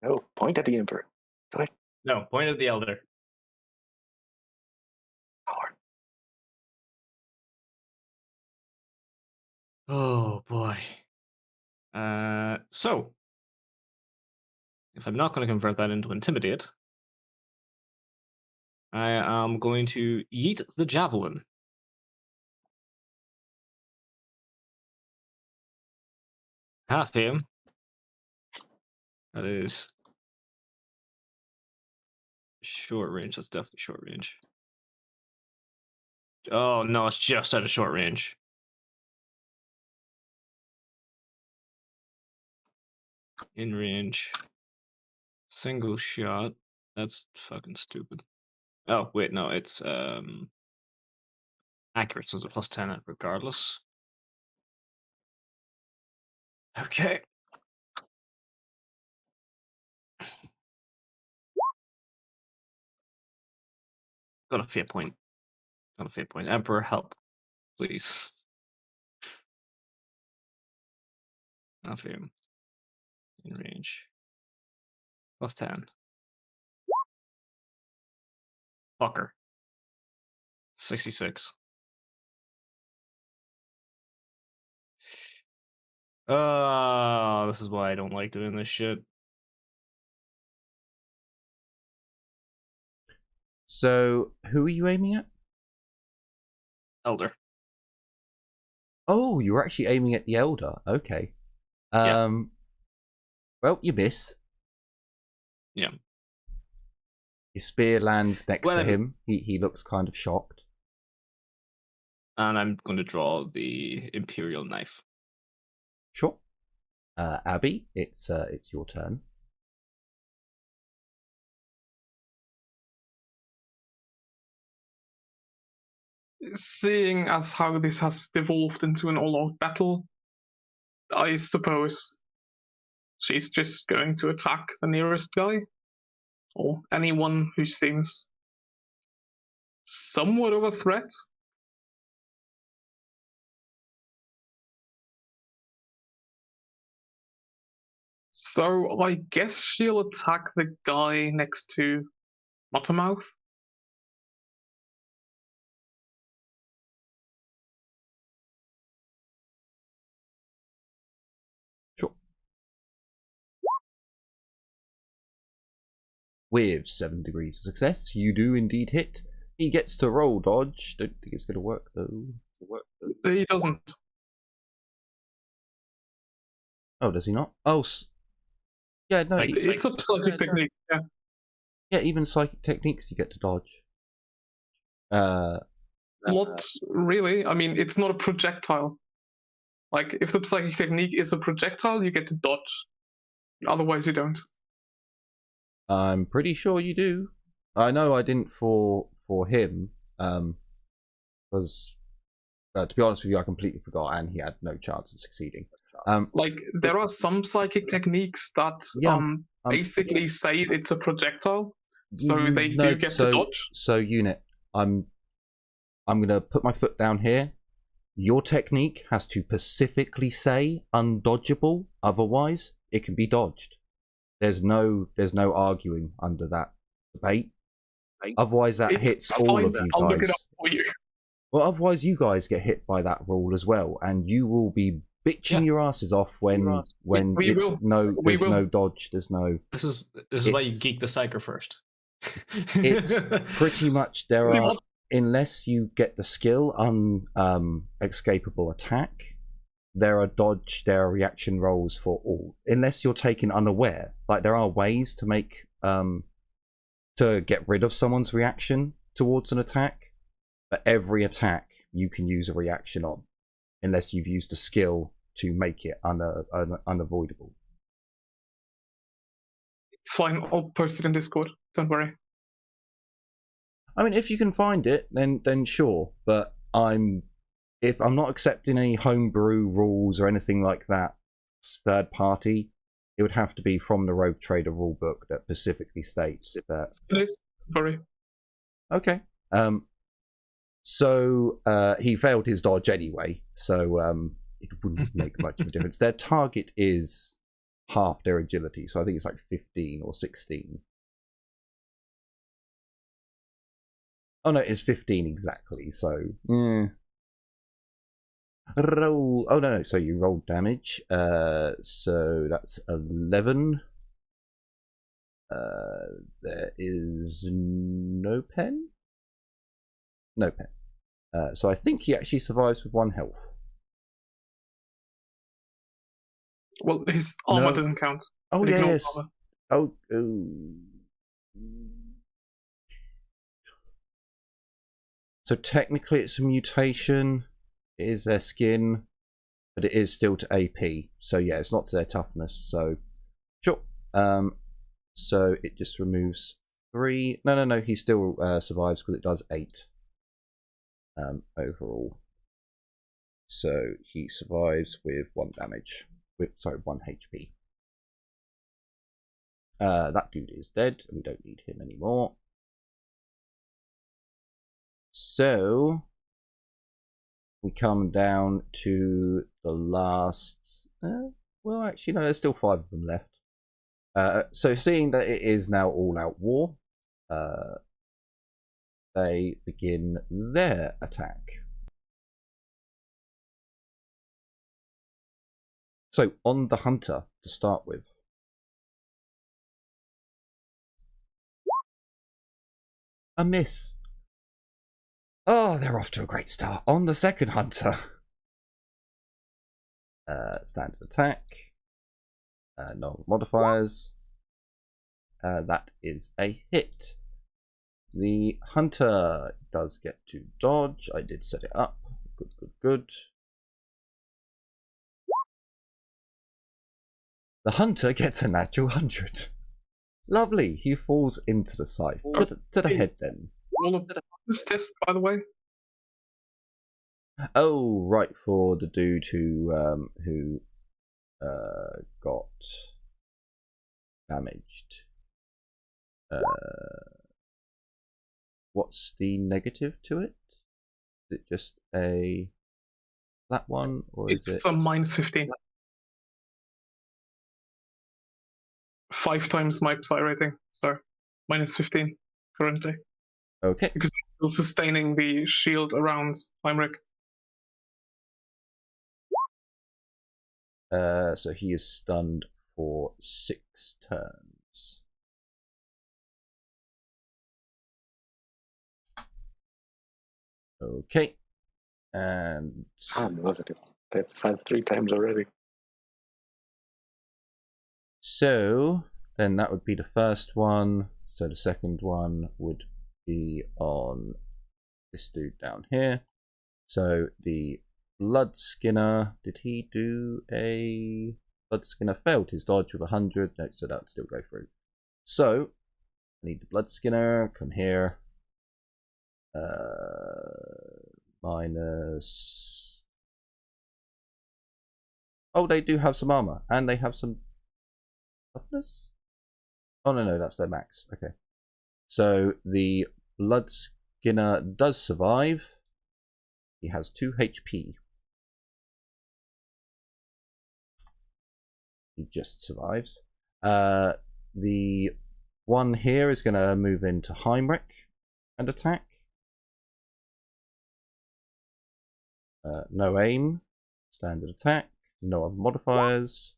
No, point at the Emperor. Go ahead. No, point at the Elder. Howard. Oh boy. So, if I'm not going to convert that into Intimidate, I am going to yeet the javelin. Half aim. That is short range. That's definitely short range. Oh no, it's just out of short range. In range. Single shot. That's fucking stupid. Oh, wait, no, it's accurate, so it's a +10 regardless. Okay. Got a fate point. Got a fate point. Emperor, help. Please. Half aim. In range. +10. Fucker. 66. This is why I don't like doing this shit. So, who are you aiming at? Elder. Oh, you were actually aiming at the Elder. Okay. Yeah. Well, you miss. Yeah. Your spear lands next Well, to I mean- him. He looks kind of shocked. And I'm going to draw the Imperial Knife. Sure. Abby, it's your turn. Seeing as how this has devolved into an all-out battle, I suppose she's just going to attack the nearest guy, or anyone who seems somewhat of a threat. So I guess she'll attack the guy next to Muttermouth. Sure. With 7 degrees of success, you do indeed hit. He gets to roll dodge. Don't think it's going to work though. He doesn't. Oh, does he not? Oh, yeah, no. Like- It's a psychic technique. Yeah. Yeah, even psychic techniques you get to dodge. Not really. I mean, it's not a projectile. Like, if the psychic technique is a projectile, you get to dodge. Otherwise, you don't. I'm pretty sure you do. I know I didn't for him, because to be honest with you, I completely forgot, and he had no chance of succeeding. Like, there are some psychic techniques that Yeah, basically say it's a projectile, so they do get to dodge. So, unit, I'm gonna put my foot down here. Your technique has to specifically say undodgeable, otherwise it can be dodged. There's no arguing under that debate. Otherwise that hits all of you I'll look it guys. up for you. Well, otherwise you guys get hit by that rule as well, and you will be bitching your asses off when We it's will. there's no dodge, there's no. This is why you geek the Psyker first. It's pretty much there See are, what- unless you get the skill escapable attack, there are dodge, there are reaction rolls for all. Unless you're taken unaware, like there are ways to make to get rid of someone's reaction towards an attack, but every attack you can use a reaction on, unless you've used a skill to make it unavoidable. It's fine. I'll post it in Discord. Don't worry. I mean, if you can find it, then sure. But if I'm not accepting any homebrew rules or anything like that, third party, it would have to be from the Rogue Trader rulebook that specifically states that. Please, don't worry. Okay. So he failed his dodge anyway, so it wouldn't make much of a difference. Their target is half their agility, so I think it's like 15 or 16. Oh no, it's 15 exactly, so roll. Oh no, so you rolled damage. So that's 11. There is no pen. No pen. So I think he actually survives with 1 health. Well, his armor No. doesn't count. Oh Ignore yeah, yes. armor. Oh. So technically it's a mutation. It is their skin, but it is still to AP. So yeah, it's not to their toughness. So sure. So it just removes 3. No. He still survives because it does 8. Overall. So he survives with 1 damage. Sorry, 1 HP. That dude is dead. We don't need him anymore. So we come down to the last. Well, actually, no. There's still 5 of them left. So seeing that it is now all-out war, they begin their attack. So, on the hunter to start with. A miss. Oh, they're off to a great start. On the second hunter. Standard attack. No modifiers. That is a hit. The hunter does get to dodge. I did set it up. Good, good, good. The hunter gets a natural 100. Lovely. He falls into the scythe. To the head then. All of this test, by the way. Oh, right, for the dude who got damaged. What's the negative to it? Is it just a flat one, or is It's it a minus 15. 5 times my psi rating, so minus 15 currently. okay? Because I'm still sustaining the shield around Heinrich. So he is stunned for 6 turns. Okay, and I'm loving this. I've failed 3 times already. so then that would be the first one. So the second one would be on this dude down here. So the Bloodskinner, did he do a... Bloodskinner failed his dodge with 100. No, so that would still go through. So, I need the Bloodskinner, come here. Minus... Oh, they do have some armor, and they have some toughness? Oh, no, that's their max. Okay. So, the Bloodskinner does survive. He has 2 HP. He just survives. The one here is going to move into Heinrich and attack. No aim. Standard attack. No other modifiers.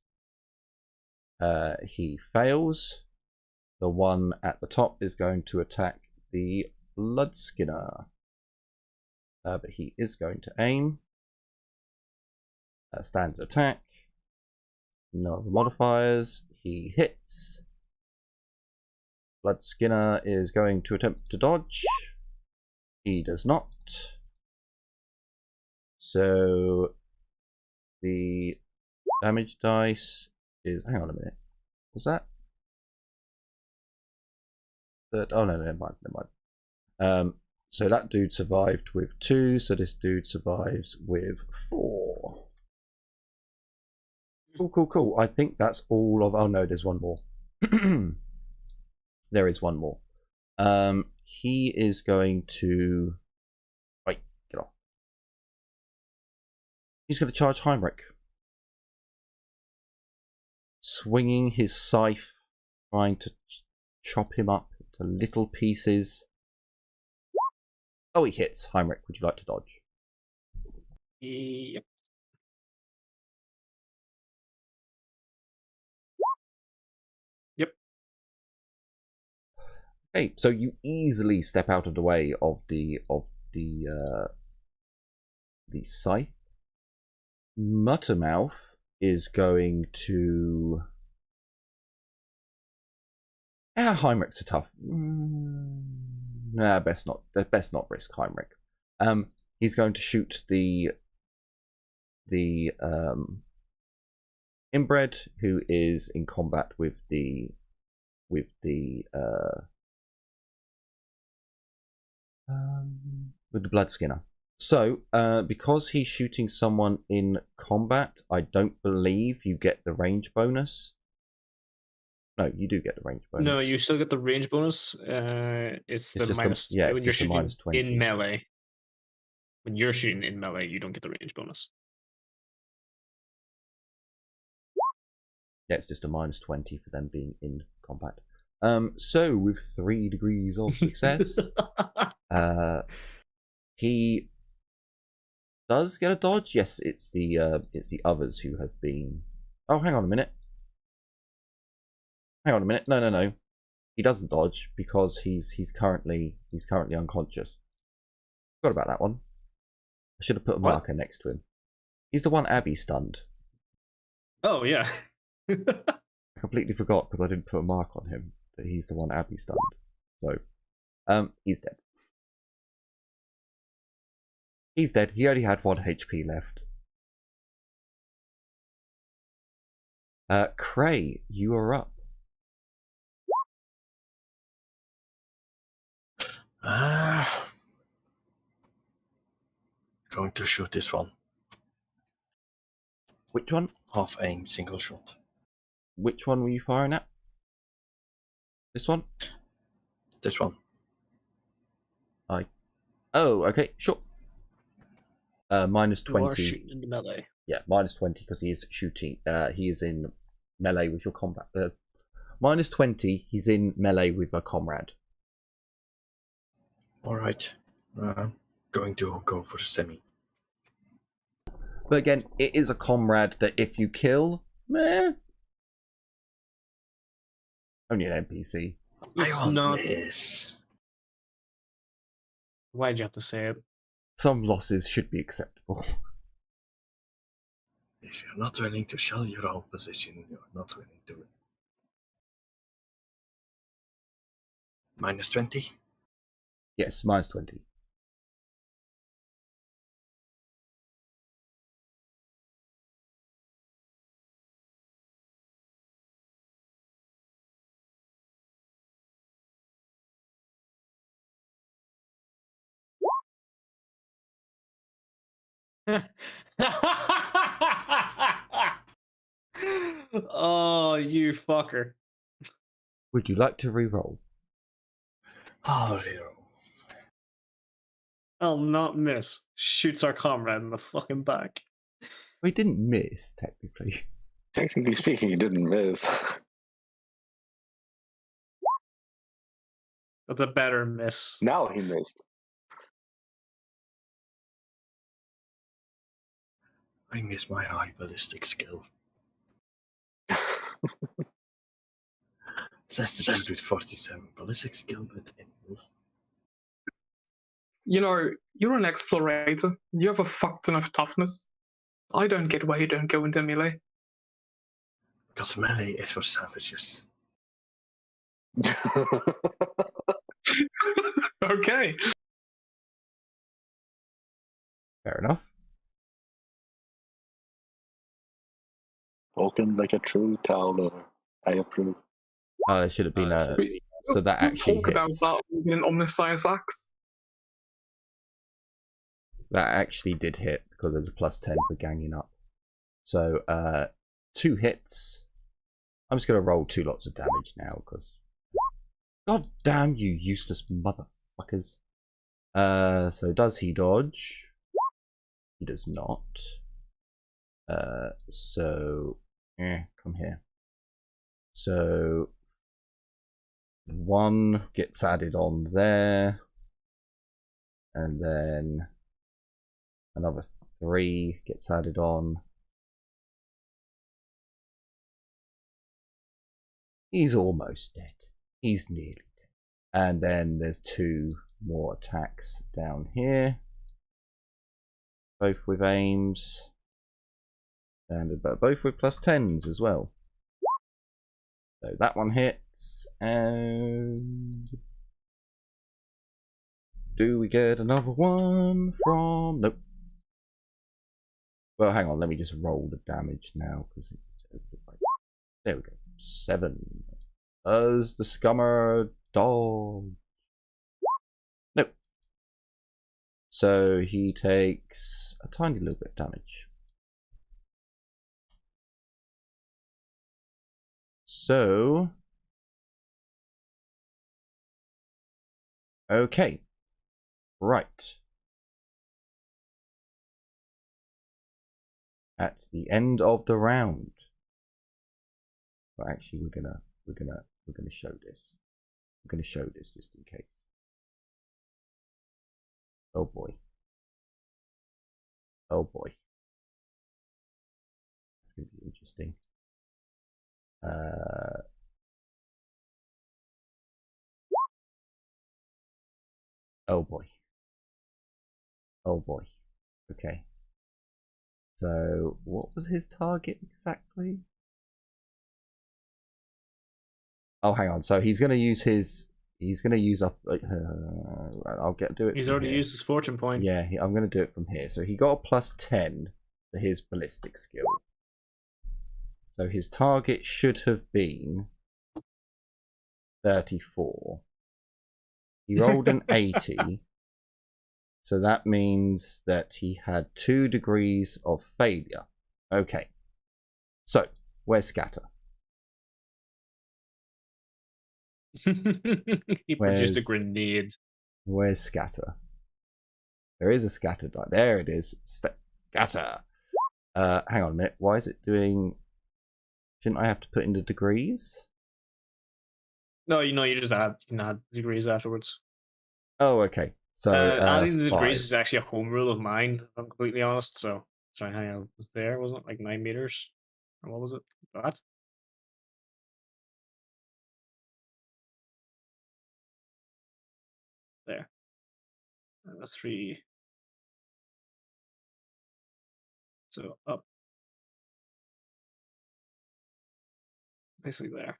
He fails. The one at the top is going to attack the Bloodskinner. But he is going to aim. Standard attack. No other modifiers. He hits. Bloodskinner is going to attempt to dodge. He does not. So the damage dice is... Hang on a minute. Was that? Oh no, never mind. So that dude survived with 2, so this dude survives with 4. Cool. I think that's all of... Oh no, there's one more. There is one more. He is going to... Wait, get off. He's going to charge Heinrich. Swinging his scythe, trying to chop him up into little pieces. Oh, he hits. Heinrich, would you like to dodge? Yep. Yep. Okay, so you easily step out of the way of the scythe. Muttermouth is going to... Heinrich's a tough... Nah, best not risk Heinrich. He's going to shoot the inbred, who is in combat with the Bloodskinner. So, because he's shooting someone in combat, I don't believe you get the range bonus. No, you do get the range bonus. No, you still get the range bonus. It's the minus. When you're shooting in melee. When you're shooting in melee, you don't get the range bonus. Yeah, it's just a minus 20 for them being in combat. So with 3 degrees of success, he does get a dodge. Yes, it's the others who have been Oh, hang on a minute. Hang on a minute. No, no, no. He doesn't dodge because he's currently unconscious. Forgot about that one. I should have put a What? marker next to him. He's the one Abby stunned. Oh yeah. I completely forgot because I didn't put a mark on him that he's the one Abby stunned. So, he's dead. He's dead. He only had 1 HP left. Cray, you are up. Going to shoot this one. Which one? Half aim, single shot. Which one were you firing at? This one? This one. Oh, okay, sure. Minus You are 20. shooting in the melee. Yeah, minus 20 because he is shooting. He is in melee with your combat. Minus 20, he's in melee with a comrade. Alright. Going to go for semi. But again, it is a comrade that if you kill, meh. Only an NPC. It's I want not. this. Why'd you have to say it? Some losses should be acceptable. If you're not willing to shell your own position, you're not willing to win. Minus 20? Yes, minus 20. Oh, you fucker. Would you like to re-roll? Oh, hero. I'll not miss. Shoots our comrade in the fucking back. We didn't miss, technically. Technically speaking, you didn't miss. That's a better miss. Now he missed. I miss my high ballistic skill. That's the dude with 47 ballistic skill, but anyway. You know, you're an explorator. You have a fucked enough toughness. I don't get why you don't go into melee. Because melee is for savages. Okay. Fair enough. Spoken like a true Towler. I approve. Oh, there should have been a... We- So that we'll actually talk about hits. that in Omniscience Axe. That actually did hit because there's a plus 10 for ganging up. So, 2 hits. I'm just going to roll 2 lots of damage now because... God damn you useless motherfuckers. So does he dodge? He does not. Come here. So 1 gets added on there. And then another 3 gets added on. He's almost dead. He's nearly dead. And then there's 2 more attacks down here. Both with aims. And both with plus 10s as well. So that one hits. And do we get another one from... Nope. Well, hang on. Let me just roll the damage now. There we go. 7. Does the scummer dog? Nope. So he takes a tiny little bit of damage. So... Okay. Right. At the end of the round. But actually we're gonna show this. We're gonna show this just in case. Oh boy. Oh boy. It's gonna be interesting. Oh boy. Oh boy. Okay. So, what was his target exactly? Oh, hang on. So he's going to use his. He's going to use up. I'll do it. He's already used his fortune point. Yeah, I'm going to do it from here. So he got a +10 to his ballistic skill. So his target should have been 34. He rolled an 80. So that means that he had 2 degrees of failure. Okay. So, where's Scatter? He produced a grenade. Where's Scatter? There is a Scatter die. There it is. Scatter. Hang on a minute. Why is it doing... Shouldn't I have to put in the degrees? No, you just add. You can add degrees afterwards. Oh, okay. So adding the 5. degrees is actually a home rule of mine, if I'm completely honest. So Shanghai was there, wasn't it? Like 9 meters? Or what was it? That? There. That's 3. So up. Basically there.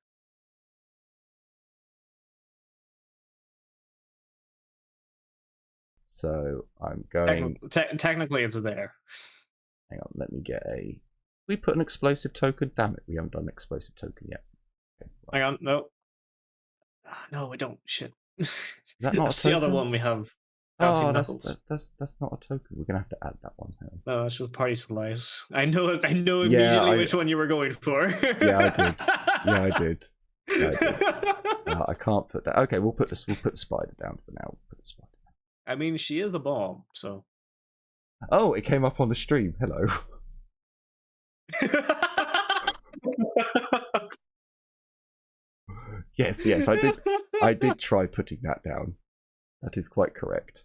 So I'm going... Technically it's there. Hang on, let me get a... We put an explosive token? Damn it, we haven't done an explosive token yet. Okay, right. Hang on, no. No, we don't. Shit. Is that not That's a the other token? one we have. Fancy Oh, Knuckles. that's not a token. We're gonna have to add that one. Hang on. No, it's just party supplies. I know Yeah, immediately which one you were going for. Yeah, I did. Yeah, I did. Yeah, I did. I can't put that. Okay, we'll put the spider down for now. We'll put the spider down. I mean, she is the bomb, so. Oh, it came up on the stream. Hello. Yes, I did try putting that down. That is quite correct.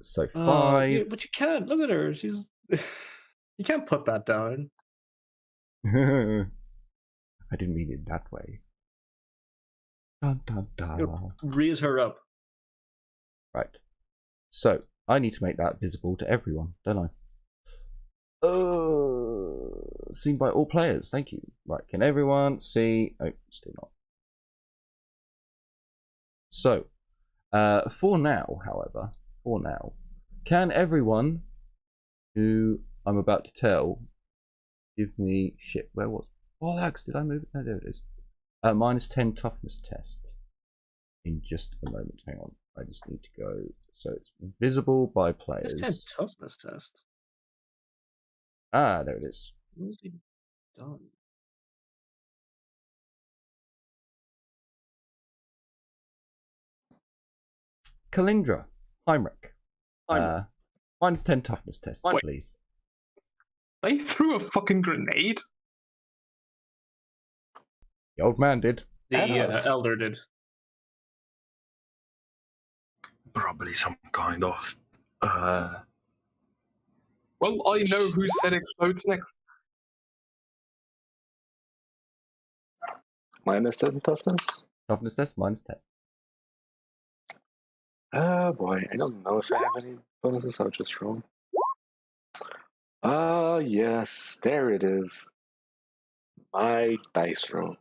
So 5. But you can't. Look at her. She's. You can't put that down. I didn't mean it that way. Dun, dun, dun. Raise her up. Right. So I need to make that visible to everyone, don't I? Seen by all players. Thank you. Right. Can everyone see? Oh, still not. So, for now, however, can everyone who I'm about to tell give me shit? Where was? Oh, lags! Did I move it? No, there it is. -10 toughness test. In just a moment. Hang on. I just need to go. So it's visible by players. It's 10 toughness test. Ah, there it is. What was he done? Kalindra, Heinrich. -10 toughness test, Wait. please. They threw a fucking grenade. The old man did. The Yes. elder did. Probably some kind of. Well, I know who said explodes next. -10 toughness? Toughness test, -10. Oh boy, I don't know if I have any bonuses. I'll just roll. Yes, there it is. My dice roll.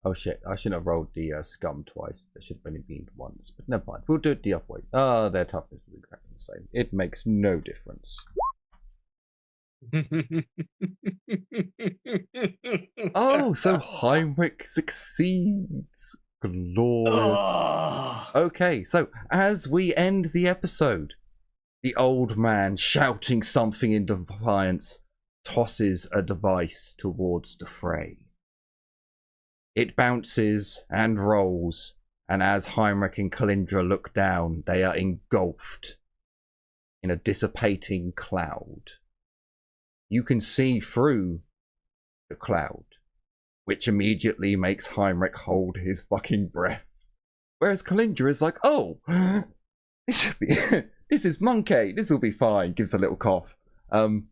Oh shit, I shouldn't have rolled the scum twice. There should have only been once. But never mind, we'll do it the other way. Oh, their toughness is exactly the same. It makes no difference. Oh, so Heinrich succeeds. Glorious. Oh. Okay, so as we end the episode, the old man, shouting something in defiance, tosses a device towards the fray. It bounces and rolls, and as Heinrich and Kalindra look down, they are engulfed in a dissipating cloud. You can see through the cloud, which immediately makes Heinrich hold his fucking breath. Whereas Kalindra is like, oh, this should be, this is Monkey, this will be fine, gives a little cough. And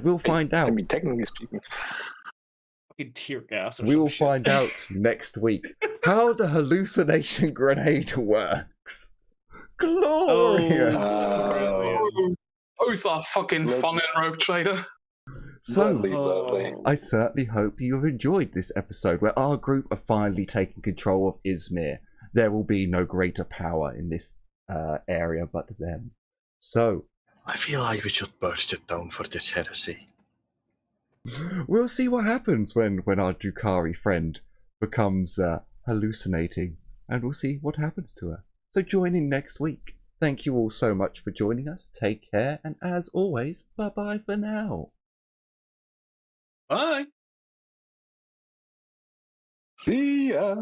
we'll find out. I mean, technically speaking. fucking tear gas or We some will shit. find out next week how the hallucination grenade works. Glorious! Oh, those are fucking Look. fun in Rogue Trader. So, Lovely. I certainly hope you have enjoyed this episode where our group are finally taking control of Izmir. There will be no greater power in this area but them. So, I feel like we should burst it down for this heresy. we'll see what happens when our Drukhari friend becomes hallucinating, and we'll see what happens to her. So join in next week. Thank you all so much for joining us. Take care, and as always, bye-bye for now. Bye. See ya.